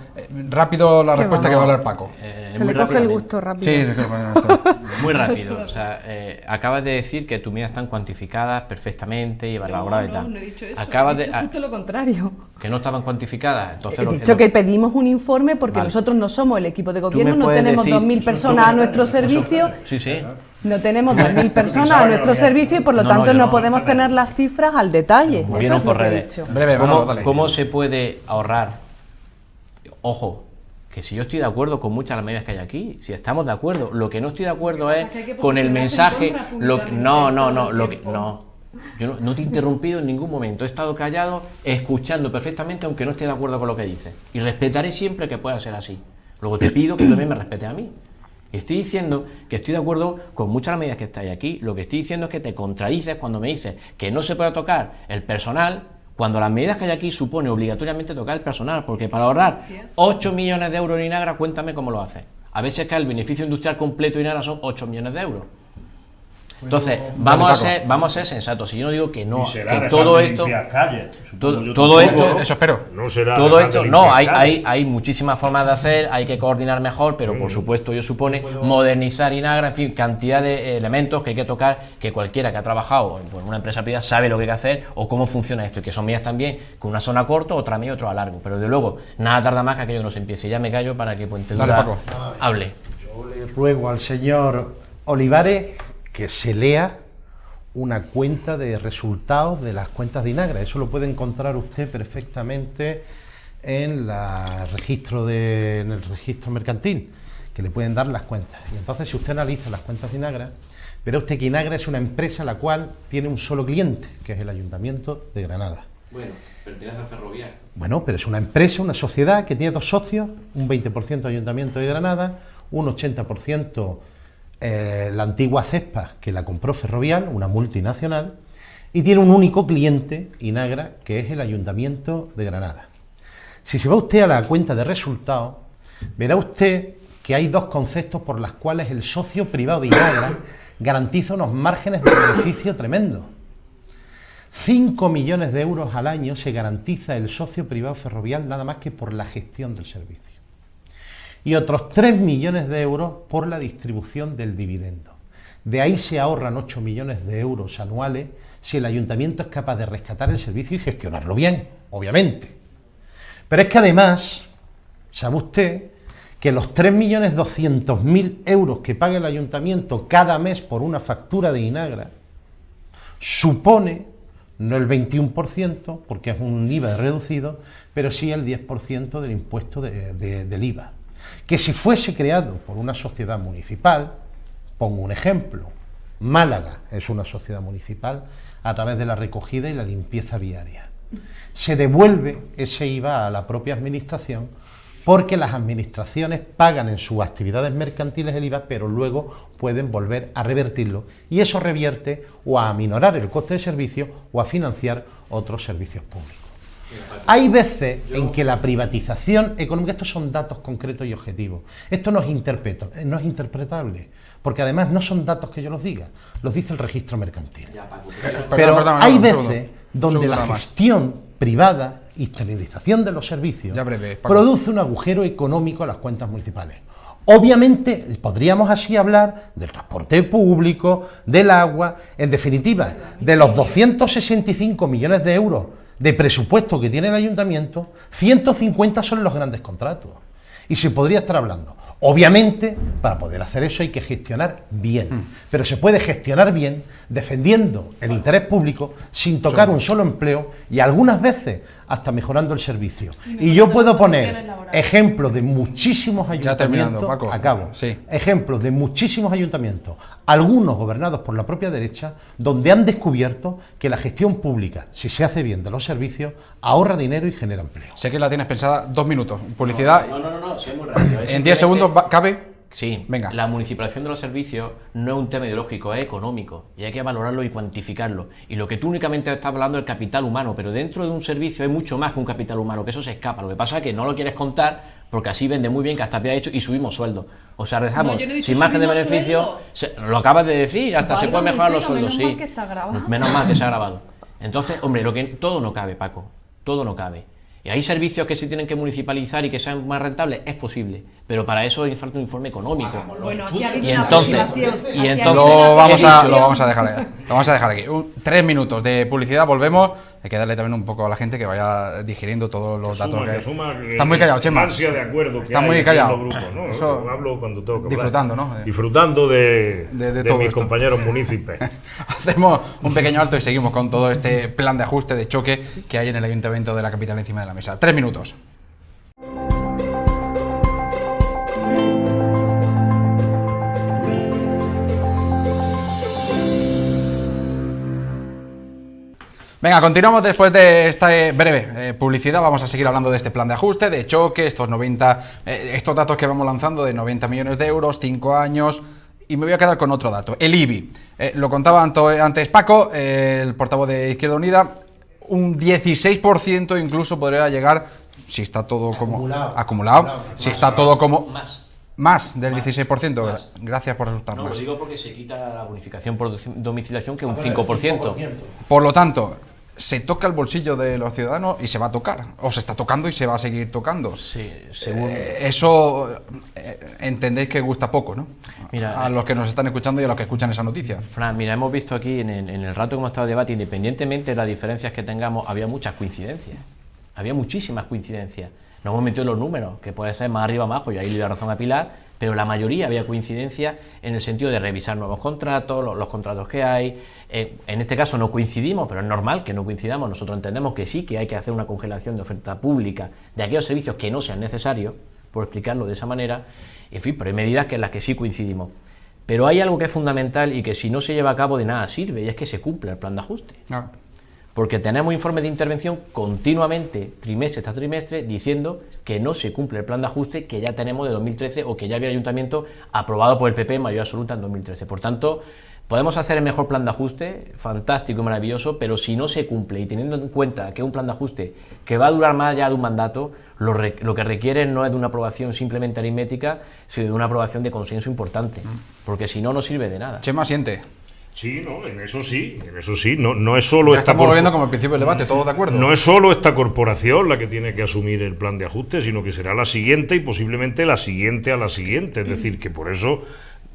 rápido la respuesta que va a hablar Paco. Se le coge el gusto rápido. Sí, bueno, está. Muy rápido. O sea, acabas de decir que tus medidas están cuantificadas perfectamente y valoradas y tal. No he dicho eso, Acabas he dicho de, justo lo contrario. que no estaban cuantificadas. Entonces, He lo dicho que pedimos un informe porque Vale. nosotros no somos el equipo de Tú gobierno, me no puedes tenemos decir- 2.000 personas a nuestro servicio, Sí, sí. no tenemos 2.000 personas a nuestro servicio y por lo No, tanto yo no no. podemos tener las cifras al detalle. Eso Vieron es lo por que he redes. dicho. Breve, Manolo, ¿Cómo, dale. cómo se puede ahorrar? Ojo, que si yo estoy de acuerdo con muchas de las medidas que hay aquí, si estamos de acuerdo, lo que no estoy de acuerdo es que hay que con el posicionarse mensaje. en contra No, públicamente no, todo no, el lo que, tiempo. no. Yo no te he interrumpido en ningún momento, he estado callado, escuchando perfectamente, aunque no esté de acuerdo con lo que dices. Y respetaré siempre que pueda ser así. Luego te pido que también me respete a mí. Estoy diciendo que estoy de acuerdo con muchas de las medidas que estáis aquí. Lo que estoy diciendo es que te contradices cuando me dices que no se puede tocar el personal, cuando las medidas que hay aquí supone obligatoriamente tocar el personal, porque para ahorrar 8 millones de euros en Inagra, cuéntame cómo lo haces. A veces que el beneficio industrial completo de Inagra son 8 millones de euros. Entonces, vamos a ser sensatos. Si yo no digo que no, Y será que todo esto, todo esto, Eso espero. No será todo dejar esto, de no, limpiar hay, calles. hay muchísimas formas de hacer, hay que coordinar mejor, pero por supuesto ello supone modernizar Inagra, en fin, cantidad de elementos que hay que tocar, que cualquiera que ha trabajado en una empresa privada sabe lo que hay que hacer o cómo funciona esto, y que son medidas también con una zona corta, otra a medio, otra a largo, pero de luego nada tarda más que aquello no se empiece. Ya me callo para que Puentedura Dale, Paco. hable. Yo le ruego al señor Olivares que se lea una cuenta de resultados de las cuentas de Inagra. Eso lo puede encontrar usted perfectamente en el registro mercantil, que le pueden dar las cuentas. Y entonces, si usted analiza las cuentas de Inagra, verá usted que Inagra es una empresa la cual tiene un solo cliente, que es el Ayuntamiento de Granada. Bueno, pertenece a Ferrovial. Bueno, pero es una empresa, una sociedad que tiene 2 socios, un 20% Ayuntamiento de Granada, un 80% la antigua CESPA, que la compró Ferrovial, una multinacional, y tiene un único cliente, Inagra, que es el Ayuntamiento de Granada. Si se va usted a la cuenta de resultados, verá usted que hay dos conceptos por los cuales el socio privado de Inagra garantiza unos márgenes de beneficio tremendos. 5 millones de euros al año se garantiza el socio privado ferrovial nada más que por la gestión del servicio. Y otros 3 millones de euros por la distribución del dividendo. De ahí se ahorran 8 millones de euros anuales si el ayuntamiento es capaz de rescatar el servicio y gestionarlo bien, obviamente. Pero es que además, ¿sabe usted que los 3.200.000 euros que paga el ayuntamiento cada mes por una factura de Inagra supone no el 21%, porque es un IVA reducido, pero sí el 10% del impuesto del IVA? Que si fuese creado por una sociedad municipal, pongo un ejemplo, Málaga es una sociedad municipal a través de la recogida y la limpieza viaria. Se devuelve ese IVA a la propia administración porque las administraciones pagan en sus actividades mercantiles el IVA, pero luego pueden volver a revertirlo y eso revierte o a aminorar el coste de servicio o a financiar otros servicios públicos. Hay veces en que la privatización económica, estos son datos concretos y objetivos, esto no es interpretable, porque además no son datos que yo los diga, los dice el registro mercantil. Pero hay veces donde la gestión privada, externalización de los servicios, produce un agujero económico a las cuentas municipales. Obviamente podríamos así hablar del transporte público, del agua, en definitiva, de los 265 millones de euros de presupuesto que tiene el ayuntamiento, 150 son los grandes contratos. Y se podría estar hablando. Obviamente, para poder hacer eso hay que gestionar bien, pero se puede gestionar bien defendiendo el interés público sin tocar un solo empleo y algunas veces hasta mejorando el servicio. Y yo puedo poner ejemplos de muchísimos ayuntamientos, ejemplos de muchísimos ayuntamientos, algunos gobernados por la propia derecha, donde han descubierto que la gestión pública, si se hace bien de los servicios, ahorra dinero y genera empleo. Sé que la tienes pensada, 2 minutos, publicidad. No, sí, es muy rápido. En 10 segundos, ¿cabe? Sí, venga. La municipalización de los servicios no es un tema ideológico, es económico y hay que valorarlo y cuantificarlo. Y lo que tú únicamente estás hablando es el capital humano, pero dentro de un servicio hay mucho más que un capital humano, que eso se escapa. Lo que pasa es que no lo quieres contar porque así vende muy bien que hasta había hecho y subimos sueldos. O sea, dejamos sin margen de beneficio, lo acabas de decir, hasta se puede mejorar los sueldos, sí. Menos mal que se ha grabado. Entonces, hombre, todo no cabe, Paco, todo no cabe. Y hay servicios que se tienen que municipalizar y que sean más rentables, es posible, pero para eso hace falta un informe económico. Bueno, aquí ha habido y una entonces lo vamos a dejar aquí. 3 minutos de publicidad, volvemos. Hay que darle también un poco a la gente que vaya digiriendo todos los datos que hay. Está muy callado, Chema. De acuerdo que está muy callado. Grupos, ¿no? Eso, hablo cuando tengo que disfrutando, hablar. ¿no? Disfrutando de todo mis esto. compañeros municipios. Hacemos un pequeño alto y seguimos con todo este plan de ajuste, de choque que hay en el Ayuntamiento de la capital encima de la mesa. 3 minutos. Venga, continuamos después de esta breve publicidad. Vamos a seguir hablando de este plan de ajuste, de choque, estos datos que vamos lanzando de 90 millones de euros, 5 años. Y me voy a quedar con otro dato, el IBI. Lo contaba antes Paco, el portavoz de Izquierda Unida, un 16% incluso podría llegar, si está todo como acumulado, si está todo como... Más del 16%. Más. Gracias por asustarnos. No, lo digo porque se quita la bonificación por domiciliación, que es un 5%. Por lo tanto, se toca el bolsillo de los ciudadanos y se va a tocar. O se está tocando y se va a seguir tocando. Sí, según... Eso entendéis que gusta poco, ¿no? Mira, a los que nos están escuchando y a los que escuchan esa noticia. Fran, mira, hemos visto aquí en el rato que hemos estado de debate, independientemente de las diferencias que tengamos, había muchas coincidencias. Había muchísimas coincidencias. No hemos metido los números, que puede ser más arriba o más abajo, y ahí le doy razón a Pilar, pero la mayoría había coincidencia en el sentido de revisar nuevos contratos, los contratos que hay. En este caso no coincidimos, pero es normal que no coincidamos. Nosotros entendemos que sí, que hay que hacer una congelación de oferta pública de aquellos servicios que no sean necesarios, por explicarlo de esa manera. En fin, pero hay medidas que en las que sí coincidimos. Pero hay algo que es fundamental y que si no se lleva a cabo de nada sirve, y es que se cumpla el plan de ajuste. Porque tenemos informes de intervención continuamente, trimestre tras trimestre, diciendo que no se cumple el plan de ajuste que ya tenemos de 2013 o que ya había el ayuntamiento aprobado por el PP en mayoría absoluta en 2013. Por tanto, Podemos hacer el mejor plan de ajuste, fantástico y maravilloso, pero si no se cumple y teniendo en cuenta que es un plan de ajuste que va a durar más allá de un mandato, lo que requiere no es de una aprobación simplemente aritmética, sino de una aprobación de consenso importante, porque si no, no sirve de nada. Chema siente. Sí, en eso sí, no es solo Ya estamos volviendo como al principio del debate, todos de acuerdo. No es solo esta corporación la que tiene que asumir el plan de ajuste, sino que será la siguiente y posiblemente la siguiente a la siguiente. Es decir, que por eso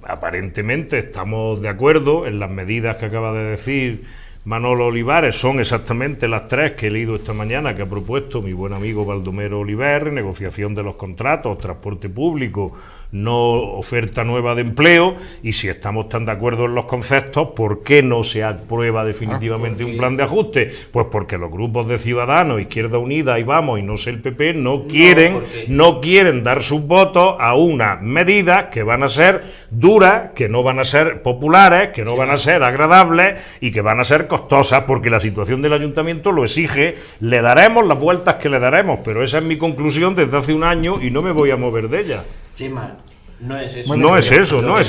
aparentemente estamos de acuerdo en las medidas que acaba de decir Manolo Olivares. Son exactamente las 3 que he leído esta mañana que ha propuesto mi buen amigo Baldomero Oliver: negociación de los contratos, transporte público, no oferta nueva de empleo. Y si estamos tan de acuerdo en los conceptos, ¿por qué no se aprueba definitivamente un plan de ajuste? Pues porque los grupos de Ciudadanos, Izquierda Unida y Vamos, y no sé el PP, no quieren dar sus votos a unas medidas que van a ser duras, que no van a ser populares, que no van a ser agradables y que van a ser costosas, porque la situación del ayuntamiento lo exige. Le daremos las vueltas que le daremos, pero esa es mi conclusión desde hace un año y no me voy a mover de ella. Chema, no es eso. No es eso. Lo que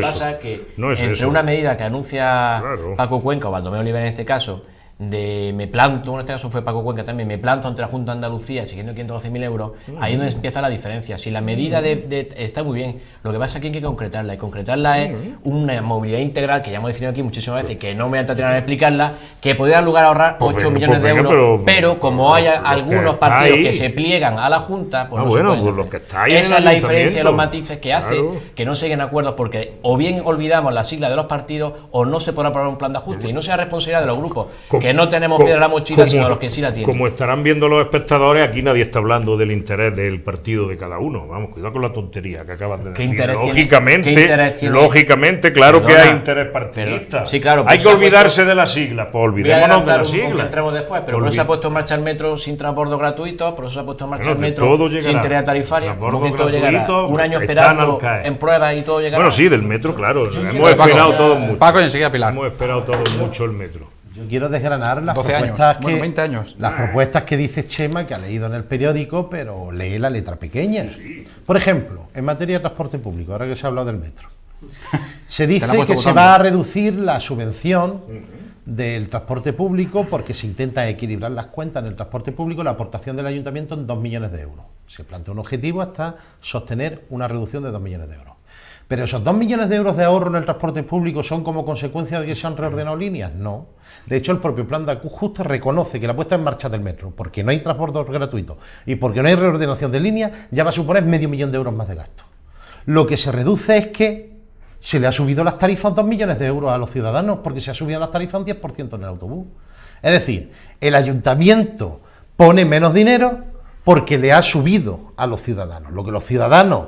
pasa es que entre una medida que anuncia Paco Cuenca o Baldomero Oliver en este caso, de me planto, en este caso fue Paco Cuenca también, me planto ante la Junta de Andalucía siguiendo 512.000 euros, ahí es donde empieza la diferencia. Si la medida está muy bien, lo que pasa es que hay que concretarla, y concretarla es una movilidad integral, que ya hemos definido aquí muchísimas veces, que no me voy a entretener en explicarla, que podría dar lugar a ahorrar 8 millones de euros, pero como hay algunos partidos que se pliegan a la Junta, pues no se pueden hacer. Los que está ahí esa es la diferencia de los matices que hace que no se lleguen a acuerdos, porque o bien olvidamos la sigla de los partidos o no se podrá aprobar un plan de ajuste, y no sea responsabilidad de los grupos que no tenemos piedra en la mochila, sino los que sí la tienen. Como estarán viendo los espectadores, aquí nadie está hablando del interés del partido de cada uno. Vamos, cuidado con la tontería que acabas de decir. Lógicamente, claro que hay interés partidista. Sí, claro, hay que olvidarse de las siglas, pues olvidémonos de las siglas. Entremos después, pero por eso se ha puesto en marcha el metro sin transbordo gratuito, por eso se ha puesto en marcha el metro sin tarea tarifaria, como que todo llegará. Un año esperando en pruebas y todo llegará. Bueno, sí, del metro, claro. Hemos esperado todos mucho. Paco, y enseguida Pilar. Hemos esperado todos mucho el metro. Yo quiero desgranar las 12 propuestas años. Bueno, 20 años. Las propuestas que dice Chema, que ha leído en el periódico, pero lee la letra pequeña. Por ejemplo, en materia de transporte público, ahora que se ha hablado del metro, se dice que se va a reducir la subvención del transporte público porque se intenta equilibrar las cuentas en el transporte público, la aportación del ayuntamiento en 2 millones de euros. Se plantea un objetivo hasta sostener una reducción de 2 millones de euros. Pero esos 2 millones de euros de ahorro en el transporte público son como consecuencia de que se han reordenado líneas. No. De hecho, el propio plan de ajuste reconoce que la puesta en marcha del metro, porque no hay transporte gratuito y porque no hay reordenación de líneas, ya va a suponer medio millón de euros más de gasto. Lo que se reduce es que se le ha subido las tarifas 2 millones de euros a los ciudadanos, porque se ha subido las tarifas un 10% en el autobús. Es decir, el ayuntamiento pone menos dinero porque le ha subido a los ciudadanos. Lo que los ciudadanos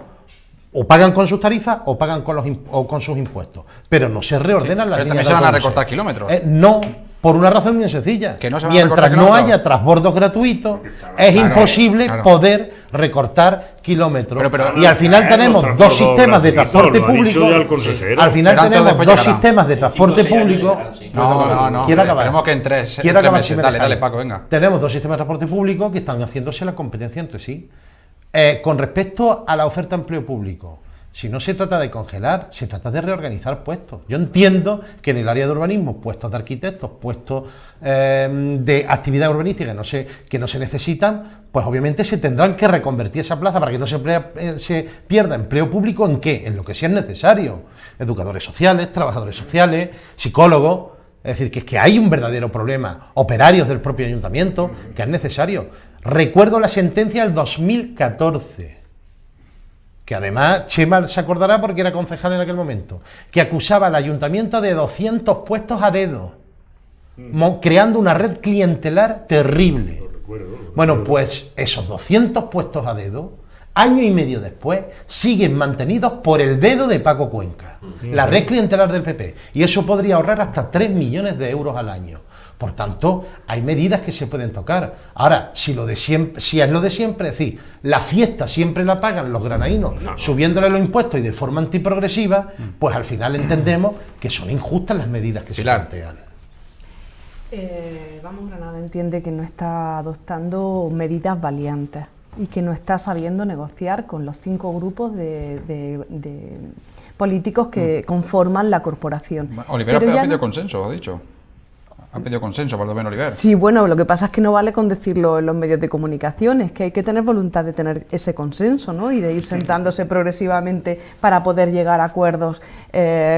o pagan con sus tarifas o pagan con sus impuestos, pero no se reordenan las líneas. Pero también se van a recortar kilómetros. No, por una razón muy sencilla. Que no se van Mientras no haya transbordos gratuitos, es imposible poder recortar kilómetros. Y al final tenemos dos sistemas de transporte público. Al final tenemos dos sistemas de transporte público. No. Quiero acabar. Tenemos que en tres meses. Dale, Paco, venga. Tenemos dos sistemas de transporte público que están haciéndose la competencia entre sí. Con respecto a la oferta de empleo público, si no se trata de congelar, se trata de reorganizar puestos. Yo entiendo que en el área de urbanismo, puestos de arquitectos, puestos de actividad urbanística que no se necesitan, pues obviamente se tendrán que reconvertir esa plaza para que no se pierda empleo público. ¿En qué? En lo que sea necesario. Educadores sociales, trabajadores sociales, psicólogos. Es decir, que es que hay un verdadero problema. Operarios del propio ayuntamiento, que es necesario. Recuerdo la sentencia del 2014, que además Chema se acordará porque era concejal en aquel momento, que acusaba al ayuntamiento de 200 puestos a dedo, creando una red clientelar terrible. Bueno, pues esos 200 puestos a dedo, año y medio después, siguen mantenidos por el dedo de Paco Cuenca, la red clientelar del PP, y eso podría ahorrar hasta 3 millones de euros al año. Por tanto, hay medidas que se pueden tocar. Ahora, si es lo de siempre, es decir, la fiesta siempre la pagan los granadinos, subiéndole los impuestos y de forma antiprogresiva, pues al final entendemos que son injustas las medidas que se plantean. Vamos, Granada entiende que no está adoptando medidas valientes. y que no está sabiendo negociar con los 5 grupos de políticos que conforman la corporación. Oliver Pero ha ya pedido no- consenso, ha dicho. Han pedido consenso, Baldomero Oliver. Sí, bueno, lo que pasa es que no vale con decirlo en los medios de comunicación, es que hay que tener voluntad de tener ese consenso, ¿no? Y de ir sentándose progresivamente para poder llegar a acuerdos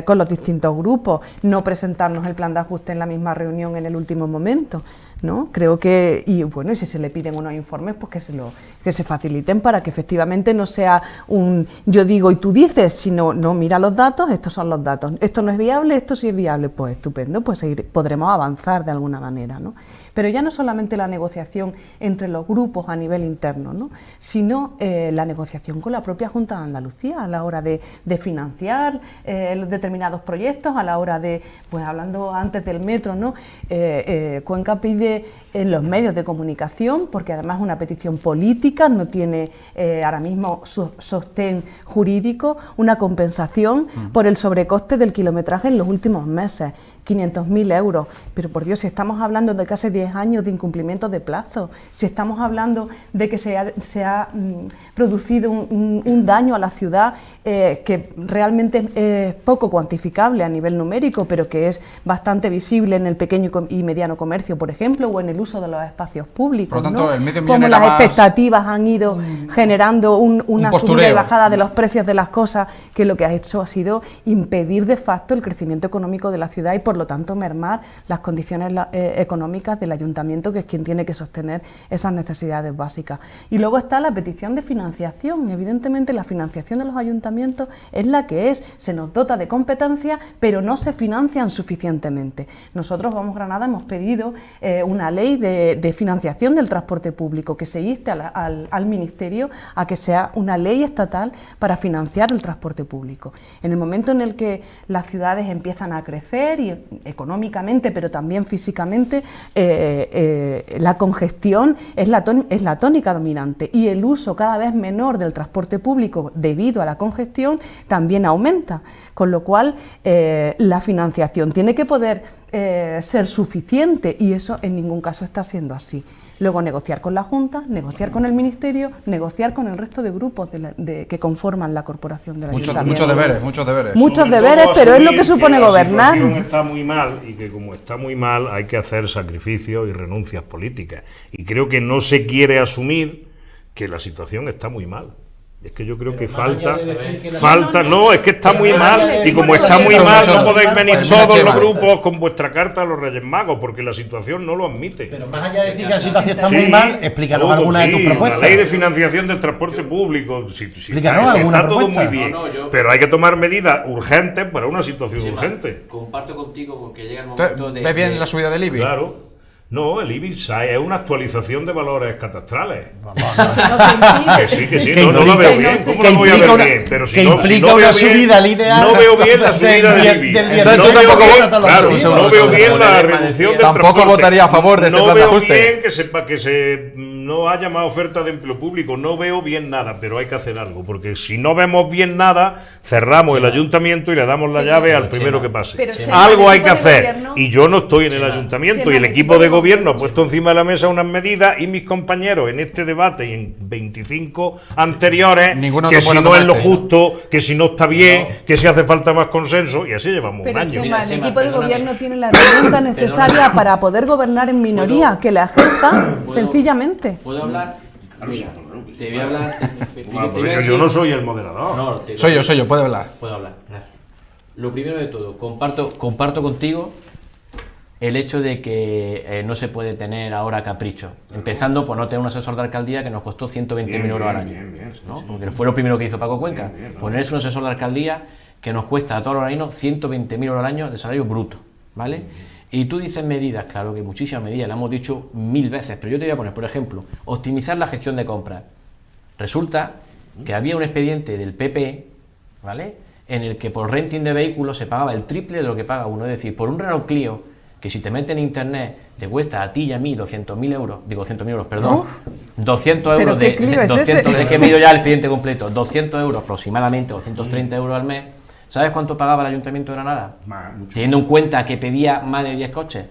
con los distintos grupos, no presentarnos el plan de ajuste en la misma reunión en el último momento, ¿no? Creo que, y bueno, y si se le piden unos informes, pues que se faciliten para que efectivamente no sea un yo digo y tú dices, sino, no, mira los datos, estos son los datos, esto no es viable, esto sí es viable, pues estupendo, pues podremos avanzar de alguna manera, ¿no? Pero ya no solamente la negociación entre los grupos a nivel interno, ¿no? Sino la negociación con la propia Junta de Andalucía a la hora de financiar los determinados proyectos, a la hora de, pues hablando antes del metro, ¿no? Cuenca pide en los medios de comunicación, porque además es una petición política, no tiene ahora mismo sostén jurídico, una compensación por el sobrecoste del kilometraje en los últimos meses. 500.000 euros, pero por Dios, si estamos hablando de casi 10 años de incumplimiento de plazo, si estamos hablando de que se ha producido un daño a la ciudad que realmente es poco cuantificable a nivel numérico, pero que es bastante visible en el pequeño y mediano comercio, por ejemplo, o en el uso de los espacios públicos, Por lo tanto, ¿no? el medio millón Como era las más expectativas han ido generando una postureo. subida y bajada de los precios de las cosas, que lo que ha hecho ha sido impedir de facto el crecimiento económico de la ciudad y por lo tanto mermar las condiciones económicas del ayuntamiento, que es quien tiene que sostener esas necesidades básicas. Y luego está la petición de financiación. Evidentemente la financiación de los ayuntamientos es la que es, se nos dota de competencias, pero no se financian suficientemente. Nosotros, Vamos Granada, hemos pedido una ley de financiación del transporte público, que se inste al Ministerio a que sea una ley estatal para financiar el transporte público. En el momento en el que las ciudades empiezan a crecer, y económicamente, pero también físicamente, la congestión es la tónica dominante, y el uso cada vez menor del transporte público debido a la congestión también aumenta, con lo cual la financiación tiene que poder ser suficiente, y eso en ningún caso está siendo así. Luego negociar con la Junta, negociar con el Ministerio, negociar con el resto de grupos que conforman la corporación del Ayuntamiento. Muchos deberes, muchos deberes. Muchos Sobre deberes, todo pero es lo asumir que supone la gobernar. situación está muy mal, y que como está muy mal hay que hacer sacrificios y renuncias políticas. Y creo que no se quiere asumir que la situación está muy mal. Es que yo creo que falta, no, es que está muy mal, y como está muy mal no podéis venir todos los grupos con vuestra carta a los Reyes Magos, porque la situación no lo admite. Pero más allá de decir que la situación está Sí, muy mal, explícanos todo, alguna de tus sí, propuestas. La ley de financiación del transporte público, si Explícanos está alguna todo propuesta. muy bien, No, yo- pero hay que tomar medidas urgentes para una situación Sí, urgente. comparto contigo porque llega el Entonces, momento de... ¿ves bien la subida del IBI? Claro. No, el IBI es una actualización de valores catastrales. Que sí, Que no la veo bien. implica- ¿Cómo que la voy a implica ver una- bien? Pero si que no, implica si no una veo bien, subida lineal no veo bien la del subida del 10 IBI. del 10. Entonces No tú veo tampoco bien, votas la claro, subida. no veo bien la Tampoco reducción del Tampoco transporte. votaría a favor de este No plan de veo ajuste. bien que no haya más oferta de empleo público. No veo bien nada, pero hay que hacer algo, porque si no vemos bien nada, cerramos el ayuntamiento y le damos la llave al primero que pase. Pero, Chema, Algo el hay que equipo de hacer, gobierno- y yo no estoy en el ayuntamiento, y el equipo de gobierno ha puesto encima de la mesa unas medidas, y mis compañeros en este debate y en 25 anteriores, Ninguno que te si pone no como es lo este. justo, que si no está bien, que si hace falta más consenso, y así llevamos un Pero año. Chema, Mira, el Chema, equipo de perdóname. gobierno tiene la herramienta necesaria para poder gobernar en minoría, ¿Puedo? que la ejerza ¿Puedo? sencillamente. ¿Puedo hablar? Mira, te voy a hablar... Bueno, te voy a yo decir- no soy el moderador. No, Soy yo, puede hablar. Puedo hablar, gracias. Lo primero de todo, comparto contigo el hecho de que no se puede tener ahora capricho. Empezando por no tener un asesor de alcaldía que nos costó 120.000 euros al año. ¿No? Porque fue lo primero que hizo Paco Cuenca. Ponerse un asesor de alcaldía que nos cuesta a todos los años 120.000 euros al año de salario bruto. ¿Vale? Y tú dices medidas, claro que muchísimas medidas, las hemos dicho 1000 veces, pero yo te voy a poner, por ejemplo, optimizar la gestión de compras. Resulta que había un expediente del PP, ¿vale?, en el que por renting de vehículos se pagaba el triple de lo que paga uno. Es decir, por un Renault Clio, que si te metes en internet te cuesta a ti y a mí 200.000 euros, digo 200.000 euros, perdón, 200 ¿Pero euros qué Clio es 200, ese? es que he medido ya el expediente completo, 200 euros aproximadamente, 230 euros al mes. ¿Sabes cuánto pagaba el Ayuntamiento de Granada? Teniendo en cuenta que pedía más de 10 coches,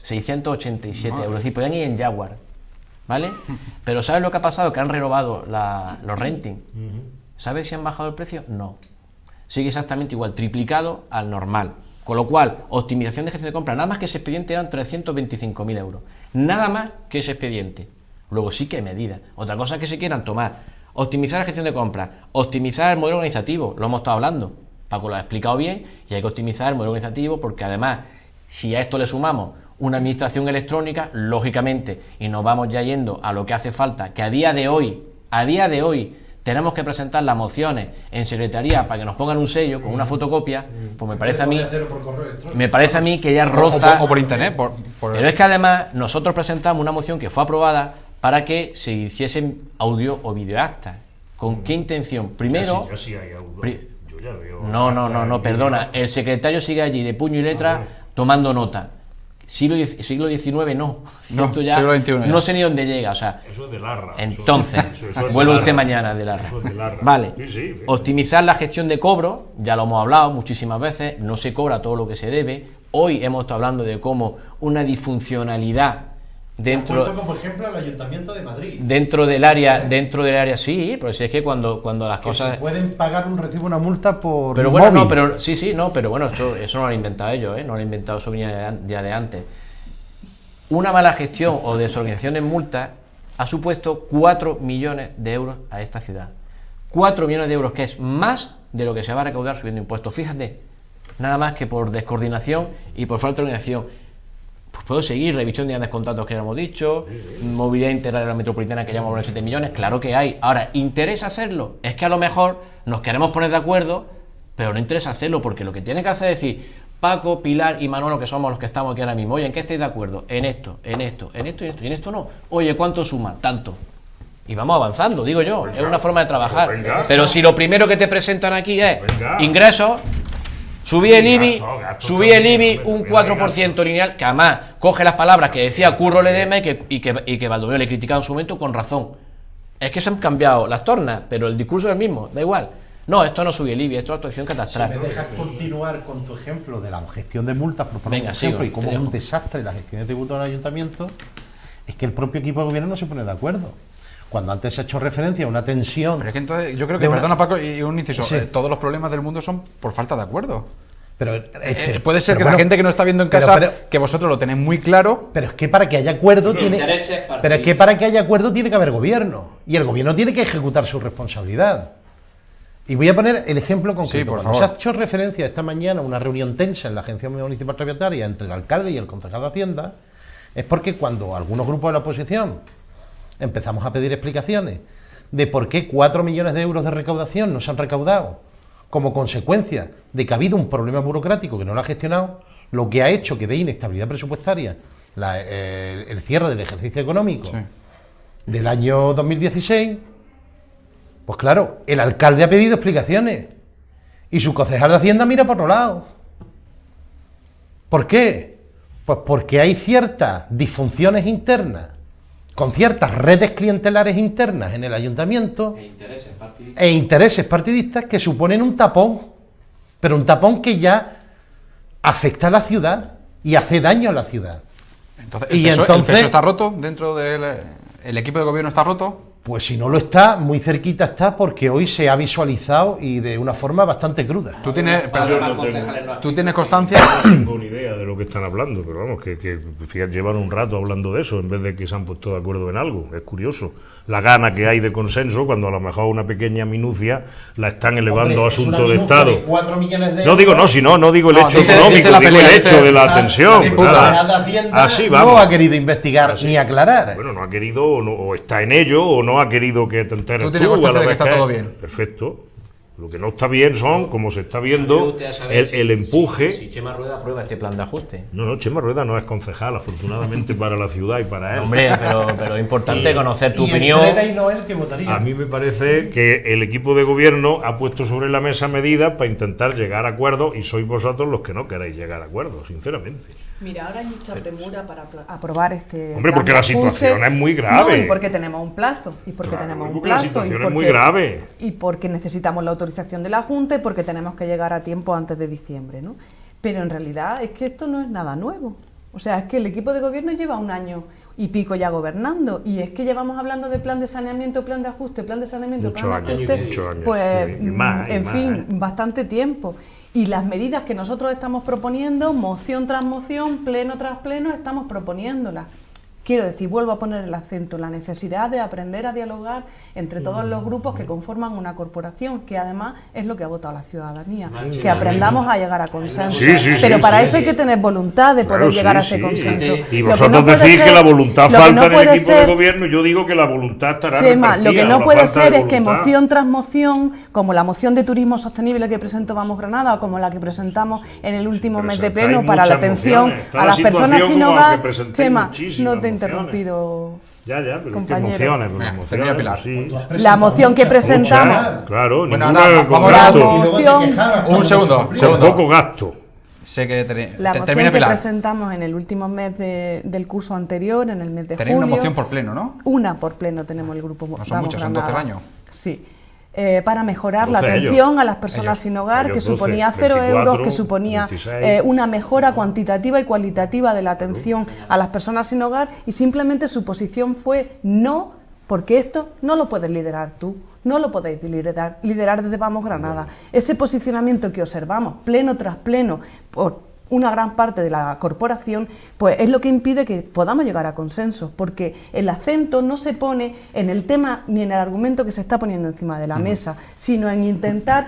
687 euros, es decir, podían ir en Jaguar. ¿vale? Pero ¿sabes lo que ha pasado? Que han renovado los renting. ¿Sabes si han bajado el precio? No. Sigue exactamente igual, triplicado al normal. Con lo cual, optimización de gestión de compra, nada más que ese expediente eran 325.000 euros. Nada más que ese expediente. Luego sí que hay medidas. Otra cosa que se quieran tomar, optimizar la gestión de compra, optimizar el modelo organizativo, lo hemos estado hablando. Paco lo ha explicado bien, y hay que optimizar el modelo organizativo porque además, si a esto le sumamos una administración electrónica, lógicamente, y nos vamos ya yendo a lo que hace falta, que a día de hoy, tenemos que presentar las mociones en secretaría para que nos pongan un sello con una fotocopia, pues me parece a mí que ya roza. O por internet. Pero es que además nosotros presentamos una moción que fue aprobada para que se hiciesen audio o videoactas. ¿Con qué intención? Primero. Ya sí hay audio. Yo ya veo. No, perdona. El secretario sigue allí de puño y letra tomando nota. Siglo XIX no. Esto ya siglo XXI no sé ni dónde llega, o sea. Eso es de Larra. Entonces, eso es vuelve de usted Larra. mañana de Larra. Eso es de Larra. Vale. Sí. Optimizar la gestión de cobro, ya lo hemos hablado muchísimas veces, no se cobra todo lo que se debe. Hoy hemos estado hablando de cómo una disfuncionalidad dentro. Como ejemplo al Ayuntamiento de Madrid. Dentro del área sí, pero si es que cuando las Que cosas. se pueden pagar un recibo, una multa por. Pero bueno, móvil. no, pero sí, pero bueno, eso no lo han inventado ellos, no lo han inventado, eso venía ya de antes. Una mala gestión o desorganización en multas ha supuesto 4 millones de euros a esta ciudad. 4 millones de euros, que es más de lo que se va a recaudar subiendo impuestos. Fíjate, nada más que por descoordinación y por falta de organización. Pues puedo seguir, revisión de grandes contratos que ya hemos dicho, movilidad integral de la metropolitana que ya hemos hablado de 7 millones, claro que hay. Ahora, ¿interesa hacerlo? Es que a lo mejor nos queremos poner de acuerdo, pero no interesa hacerlo, porque lo que tiene que hacer es decir, Paco, Pilar y Manolo, que somos los que estamos aquí ahora mismo, oye, ¿en qué estáis de acuerdo? En esto, y en esto no. Oye, ¿cuánto suma? Tanto. Y vamos avanzando, digo yo, es una forma de trabajar. Pero si lo primero que te presentan aquí es ingresos, subí el IBI un 4% lineal, que además coge las palabras que decía Curro Ledesma y que Baldomero le criticaba en su momento con razón. Es que se han cambiado las tornas, pero el discurso es el mismo, da igual. No, esto no sube el IBI, esto es actuación catastral. Si me dejas continuar con tu ejemplo de la gestión de multas, por poner un ejemplo, y cómo es un desastre la gestión de tributos del ayuntamiento, es que el propio equipo de gobierno no se pone de acuerdo. Cuando antes se ha hecho referencia a una tensión. Pero es que entonces, yo creo que, perdona Paco, y un inciso, Sí. todos los problemas del mundo son por falta de acuerdo. Pero, puede ser pero que bueno, la gente que no está viendo en casa, que vosotros lo tenéis muy claro. Pero es que para que haya acuerdo tiene. intereses Pero es que para que haya acuerdo tiene que haber gobierno. Y el gobierno tiene que ejecutar su responsabilidad. Y voy a poner el ejemplo concreto. Sí, por Cuando favor. se ha hecho referencia esta mañana a una reunión tensa en la Agencia Municipal Tributaria entre el alcalde y el concejal de Hacienda, es porque cuando algunos grupos de la oposición empezamos a pedir explicaciones de por qué 4 millones de euros de recaudación no se han recaudado como consecuencia de que ha habido un problema burocrático que no lo ha gestionado, lo que ha hecho que dé inestabilidad presupuestaria el cierre del ejercicio económico Sí. del año 2016, pues claro, el alcalde ha pedido explicaciones y su concejal de Hacienda mira por otro lado. ¿Por qué? Pues porque hay ciertas disfunciones internas, con ciertas redes clientelares internas en el ayuntamiento e intereses partidistas que suponen un tapón, pero un tapón que ya afecta a la ciudad y hace daño a la ciudad. Entonces, Y ¿el entonces- peso está roto dentro del el equipo de gobierno está roto? Pues si no lo está, muy cerquita está, porque hoy se ha visualizado y de una forma bastante cruda. Tú tienes, tú tienes constancia. No tengo ni idea de lo que están hablando, pero vamos, que fíjate, llevan un rato hablando de eso en vez de que se han puesto de acuerdo en algo. Es curioso la gana que hay de consenso cuando a lo mejor una pequeña minucia la están elevando a asunto de Estado. 4 millones de No digo, no, si no, no digo el No, hecho dice económico, la digo pelea, el dice hecho de la La tensión. Secretaría de Hacienda Así no vamos. ha querido investigar ni aclarar. Bueno, no ha querido o está en ello o no ha querido que te enteres Tú tienes tú, constancia a la de que vez está todo bien. Perfecto. Lo que no está bien son, como se está viendo, el empuje. Si Chema Rueda aprueba este plan de ajuste. No, Chema Rueda no es concejal, afortunadamente para la ciudad y para él. Hombre, pero es importante conocer tu Y opinión. entre él y Noel, que votaría. A mí me parece que el equipo de gobierno ha puesto sobre la mesa medidas para intentar llegar a acuerdos y sois vosotros los que no queréis llegar a acuerdos, sinceramente. Mira, ahora hay mucha premura para aprobar este. Hombre, plan porque de la ajuste. situación es muy grave. No, y porque tenemos un plazo. Y porque Claro, tenemos un porque la plazo. situación y es muy grave. Y porque necesitamos la autorización de la Junta y porque tenemos que llegar a tiempo antes de diciembre, ¿no? Pero en realidad es que esto no es nada nuevo. O sea, es que el equipo de gobierno lleva un año y pico ya gobernando, y es que llevamos hablando de plan de saneamiento, plan de ajuste, plan de saneamiento, Muchos plan de años, ajuste, muchos años, pues sí, y más, en fin, bastante tiempo. Y las medidas que nosotros estamos proponiendo, moción tras moción, pleno tras pleno, estamos proponiéndolas. Quiero decir, vuelvo a poner el acento en la necesidad de aprender a dialogar entre todos los grupos que conforman una corporación, que además es lo que ha votado la ciudadanía, que aprendamos a llegar a consenso. Pero para eso hay que tener voluntad de poder llegar a ese consenso. Y vosotros decís que la voluntad falta en el equipo de gobierno, y yo digo que la voluntad estará Chema, repartida. lo que no puede ser es que moción tras moción, como la moción de turismo sostenible que presentó Vamos Granada, o como la que presentamos en el último mes de pleno para la atención a las personas sin hogar. Chema, no te he interrumpido. Ya, pero compañero. ¿qué emociones? Termina, Pilar. Sí. La moción que presentamos. Claro, Bueno, ninguna ahora vamos a gasto. la moción, Un segundo. Poco gasto. Sé que la moción termina que Pilar. presentamos en el último mes del curso anterior, en el mes de Tenéis julio. una moción por pleno, ¿no? Una por pleno tenemos el grupo. No son muchas, son 12 al año. Sí. Para mejorar la 12 atención ellos. a las personas sin hogar, Ellos que 12, suponía 0 24, euros, que suponía 26. una mejora cuantitativa y cualitativa de la atención a las personas sin hogar, y simplemente su posición fue no, porque esto no lo puedes liderar tú, no lo podéis liderar desde Vamos Granada. Ese posicionamiento que observamos pleno tras pleno por una gran parte de la corporación, pues es lo que impide que podamos llegar a consensos, porque el acento no se pone en el tema ni en el argumento que se está poniendo encima de la mesa, sino en intentar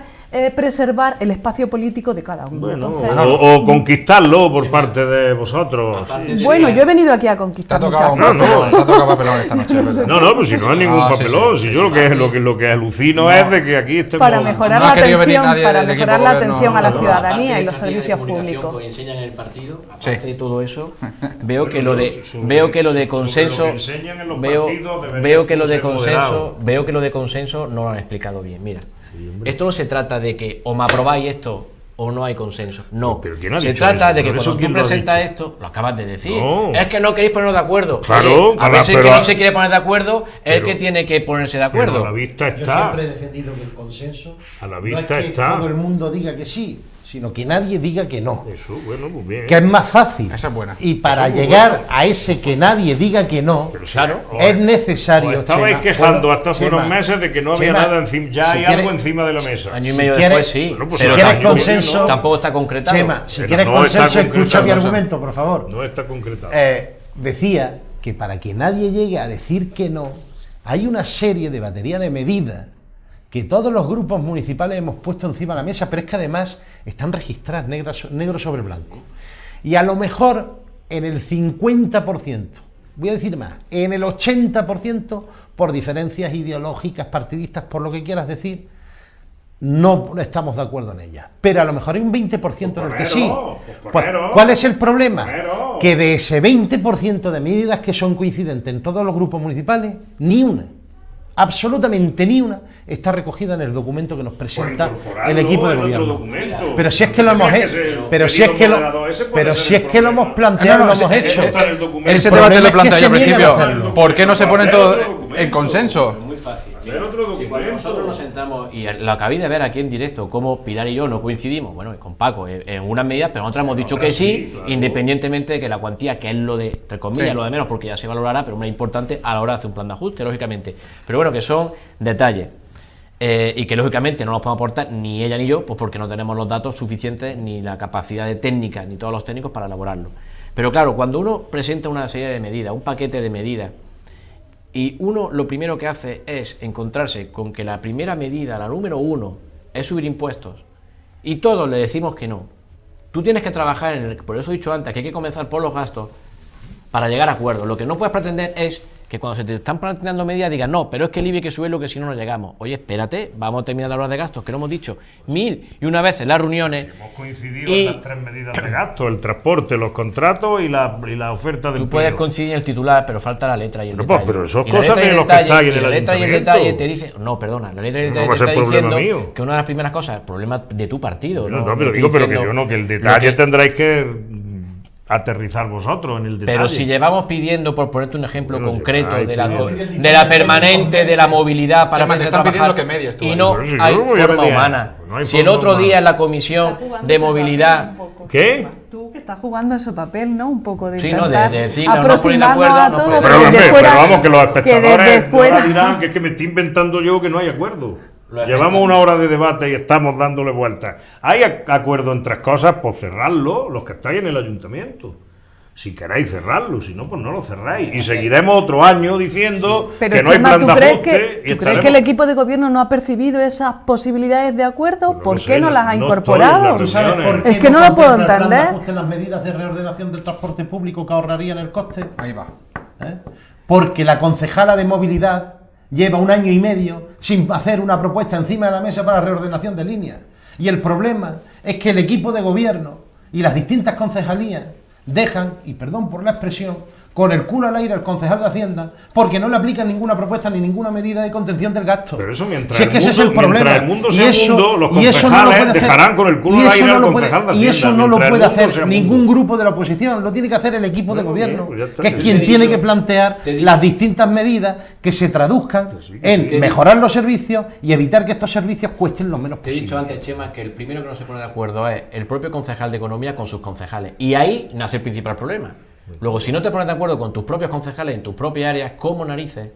preservar el espacio político de cada uno. Bueno, Entonces, o conquistarlo por parte de vosotros. bueno, yo he venido aquí a Te conquistar ha tocado muchas cosas. te ha tocado papelón esta noche. ¿verdad? No, pues si no es ningún Ah, sí, papelón. sí, Si sí, yo sí. lo que alucino es de que aquí estemos. Para mejorar No ha la querido venir atención, nadie para del equipo mejorar la gobierno, atención a la no, ciudadanía Aparte y los de cantidad de servicios comunicación públicos. que enseñan en el partido, Sí. aparte de todo eso, veo que lo de consenso, veo que lo de consenso no lo han explicado bien. Mira, esto no se trata de que o me aprobáis esto o no hay consenso. No, ¿Pero quién ha se dicho trata eso? de que ¿Pero eso cuando tú quién lo ha presentas dicho? esto, lo acabas de decir, No. es que no queréis poneros de acuerdo. Claro, Oye, a veces pero- que no se quiere poner de acuerdo es el pero- que tiene que ponerse de Pero acuerdo. a la vista Yo está. siempre he defendido que el consenso A la no vista es que está. todo el mundo diga que sí, sino que nadie diga que no. Eso, bueno, pues bien. Que es más fácil. Esa es buena. Y para Eso es muy llegar bueno. a ese que nadie diga que no, Pero sí, Claro. es necesario. Os estabais Chema, quejando ¿puedo? hasta hace unos Chema, meses de que no había Chema, nada encima. Ya si hay quieres- algo encima de la mesa. Año y medio quieres- después sí, Bueno, pues pero si quieres tampoco, consenso- tampoco está concretado. Chema, si Pero quieres no está consenso, escucha concretado, mi no sé. argumento, por favor. No está concretado. Decía que para que nadie llegue a decir que no, hay una serie de batería de medidas que todos los grupos municipales hemos puesto encima de la mesa, pero es que además están registradas negro sobre blanco. Y a lo mejor en el 50%, voy a decir más, en el 80%, por diferencias ideológicas, partidistas, por lo que quieras decir, no estamos de acuerdo en ellas. Pero a lo mejor hay un 20% en el que sí. Pues, ¿cuál es el problema? Que de ese 20% de medidas que son coincidentes en todos los grupos municipales, ni una, absolutamente ni una, está recogida en el documento que nos presenta el equipo de gobierno. Pero si es que lo hemos hecho, pero si es que lo hemos planteado, lo hemos hecho. Ese El debate problema lo es que planteé yo al se niegan a principio. hacerlo. ¿Por qué no se ponen todos en consenso? Muy fácil. Hacer otro Si cuando documento. nosotros nos sentamos y lo acabáis de ver aquí en directo, cómo Pilar y yo no coincidimos, bueno, con Paco, en unas medidas, pero nosotros hemos dicho que sí, claro. independientemente de que la cuantía, que es lo de, entre comillas, Sí. lo de menos, porque ya se valorará, pero muy importante a la hora de hacer un plan de ajuste, lógicamente. Pero bueno, que son detalles. Y que lógicamente no los podemos aportar ni ella ni yo, pues porque no tenemos los datos suficientes, ni la capacidad de técnica, ni todos los técnicos para elaborarlo. Pero claro, cuando uno presenta una serie de medidas, un paquete de medidas, y uno lo primero que hace es encontrarse con que la primera medida, la número uno, es subir impuestos, y todos le decimos que no. Tú tienes que trabajar en el, por eso he dicho antes, que hay que comenzar por los gastos para llegar a acuerdos. Lo que no puedes pretender es que cuando se te están planteando medidas digas, no, pero es que el IBI hay que subirlo, que si no, no llegamos. Oye, espérate, vamos a terminar de hablar de gastos, que lo hemos dicho 1001 veces en las reuniones. Hemos coincidido Y- en las tres medidas de gasto: el transporte, los contratos y la oferta del Tú puedes empleo. coincidir en el titular, pero falta la letra y el No, pues, detalle. pero eso es Y la cosa letra y de el los que detalle, estáis en y el la letra y el ayuntamiento. detalle te dice, no, perdona, la letra y el No detalle va a te ser está problema diciendo mío. que una de las primeras cosas, el problema de tu partido. No, No, pero estoy digo, pero que diciendo yo no, que el lo detalle que- tendráis que aterrizar vosotros en el detalle. Pero si llevamos pidiendo, por ponerte un ejemplo Bueno, concreto, ay, de la, tío. de la permanente, de la movilidad para Chema, te hacer están pidiendo trabajar, que medies tú y ahí. no Pero si yo hay no voy a forma mediar, humana. no hay Si el forma otro humana. día en la comisión de movilidad... ¿Qué? Tú que estás jugando ese papel, ¿no? Un poco de Sí, no, intentar de decir, no, no ponen de aproximarnos acuerdo, a no todo, ponen de Pero, acuerdo. hombre, desde fuera, pero vamos, que los que desde espectadores fuera ahora dirán que es que me estoy inventando yo que no hay acuerdo. Lo Llevamos una hora de debate y estamos dándole vueltas. ¿Hay acuerdo en tres cosas? Pues cerradlo, los que estáis en el ayuntamiento. Si queréis cerrarlo, si no, pues no lo cerráis. Y seguiremos otro año diciendo Pero que no hay Chema, plan ¿tú de crees ajuste. que, y ¿tú crees estaremos- que el equipo de gobierno no ha percibido esas posibilidades de acuerdo? Pues no ¿Por lo qué sé, no las ha no incorporado? estoy ¿Tú sabes por Es qué que no lo puedo contempla el plan de entender. ajuste en las medidas de reordenación del transporte público que ahorrarían el coste? Ahí va. ¿Eh? Porque la concejala de movilidad lleva 1 año y medio sin hacer una propuesta encima de la mesa para la reordenación de líneas. Y el problema es que el equipo de gobierno y las distintas concejalías dejan, y perdón por la expresión, con el culo al aire al concejal de Hacienda porque no le aplican ninguna propuesta ni ninguna medida de contención del gasto. Pero eso mientras, Si es que ese es el mientras problema. el mundo Y sea eso- mundo, los y eso no lo concejales puede hacer- dejarán con el culo y al eso aire no al lo puede- concejal de Y Hacienda. eso no lo mientras el puede mundo hacer sea ningún mundo. grupo de la oposición, lo tiene que hacer el equipo de Bueno, gobierno, bien, pues ya está, que es que quien te he tiene dicho- que plantear te he dicho- las distintas medidas que se traduzcan en mejorar los servicios y evitar que estos servicios cuesten lo menos Te he posible. dicho antes, Chema, que el primero que no se pone de acuerdo es el propio concejal de Economía con sus concejales. Y ahí nace el principal problema. Luego, si no te pones de acuerdo con tus propios concejales en tus propias áreas, ¿cómo narices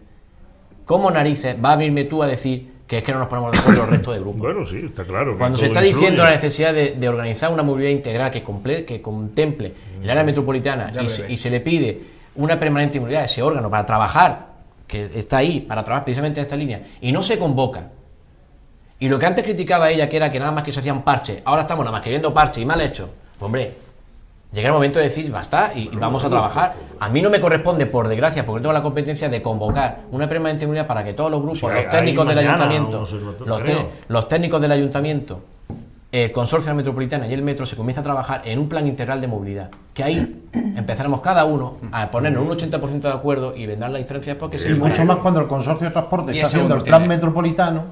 va a venirme tú a decir que es que no nos ponemos de acuerdo el resto de grupos? Bueno, sí, está claro. que Cuando se todo está diciendo influye. la necesidad de organizar una movilidad integral que contemple el área metropolitana Ya y lo se, ve. y se le pide una permanente movilidad a ese órgano para trabajar, que está ahí, para trabajar precisamente en esta línea, y no se convoca. Y lo que antes criticaba ella, que era que nada más que se hacían parches, ahora estamos nada más que viendo parches y mal hechos. Pues hombre, llega el momento de decir basta y vamos a trabajar. A mí no me corresponde, por desgracia, porque tengo la competencia de convocar una permanente movilidad para que todos los grupos, Sí, los hay técnicos del mañana ayuntamiento, un observatorio. los técnicos del ayuntamiento, el consorcio de la metropolitana y el metro se comienza a trabajar en un plan integral de movilidad. Que ahí empezaremos cada uno a ponernos un 80% de acuerdo y vendrán las diferencias porque se Y mucho más cuando el consorcio de transporte 10 está haciendo el segundos plan tiene. metropolitano,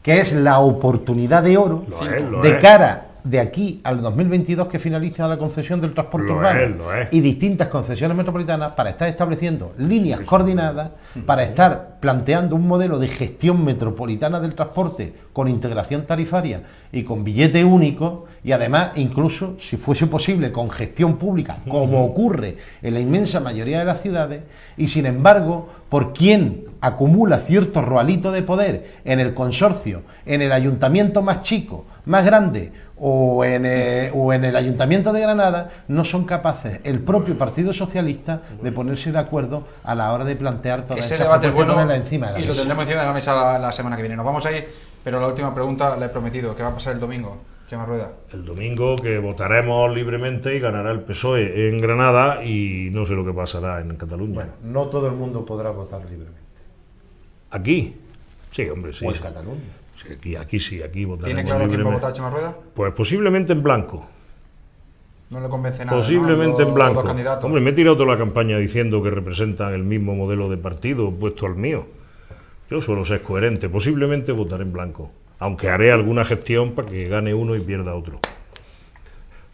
que es la oportunidad de oro Lo de es. cara de aquí al 2022 que finaliza la concesión del transporte Lo urbano es, lo es. y distintas concesiones metropolitanas para estar estableciendo líneas coordinadas, para estar planteando un modelo de gestión metropolitana del transporte con integración tarifaria y con billete único y además incluso, si fuese posible, con gestión pública, como ocurre en la inmensa mayoría de las ciudades, y sin embargo, por quien acumula cierto roalito de poder en el consorcio, en el ayuntamiento más chico, más grande, o en el Ayuntamiento de Granada, no son capaces el propio Partido Socialista de ponerse de acuerdo a la hora de plantear todas Ese esas debate es propuestas y bueno ponerlas encima de la y lo mesa. tendremos encima de la mesa la semana que viene. Nos vamos a ir, pero la última pregunta la he prometido. ¿Qué va a pasar el domingo, Chema Rueda? El domingo que votaremos libremente y ganará el PSOE en Granada y no sé lo que pasará en Cataluña. Bueno, no todo el mundo podrá votar libremente. ¿Aquí? Sí, hombre, sí. O en sí. Cataluña. Sí, aquí sí, aquí votaremos ¿Tiene claro quién va a libremente. votar, Chema Rueda? Pues posiblemente en blanco. No le convence nada. Posiblemente ¿no? en blanco. Los candidatos. Hombre, me he tirado toda la campaña diciendo que representan el mismo modelo de partido opuesto al mío. Yo suelo ser coherente. Posiblemente votaré en blanco. Aunque haré alguna gestión para que gane uno y pierda otro.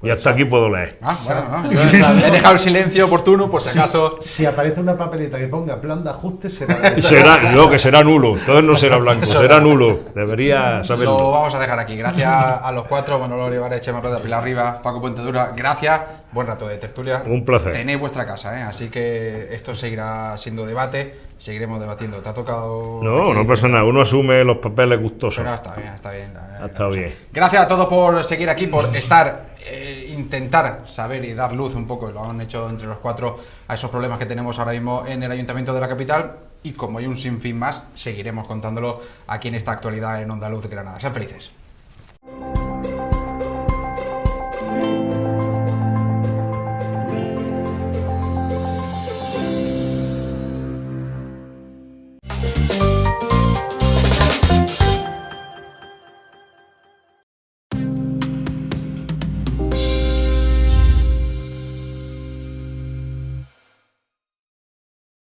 Y hasta aquí puedo leer. Ah, bueno, no. Yo he dejado el silencio oportuno por si acaso. Si aparece una papeleta que ponga plan de ajuste, será... Será nulo. Entonces no será blanco, será nulo. Debería Lo saberlo. vamos a dejar aquí. Gracias a los cuatro, Manolo Olivares, Chema Rueda, Pilar Rivas, Paco Puentedura. Gracias. Buen rato de tertulia. Un placer. Tenéis vuestra casa, ¿eh? Así que esto seguirá siendo debate. Seguiremos debatiendo. ¿Te ha tocado? No, aquí? no pasa nada. Uno asume los papeles gustosos. Pero está bien, está bien. Ha estado bien. Gracias a todos por seguir aquí, por estar, intentar saber y dar luz un poco, lo han hecho entre los cuatro, a esos problemas que tenemos ahora mismo en el Ayuntamiento de la capital. Y como hay un sinfín más, seguiremos contándolo aquí en esta actualidad en Onda Luz Granada. Sean felices.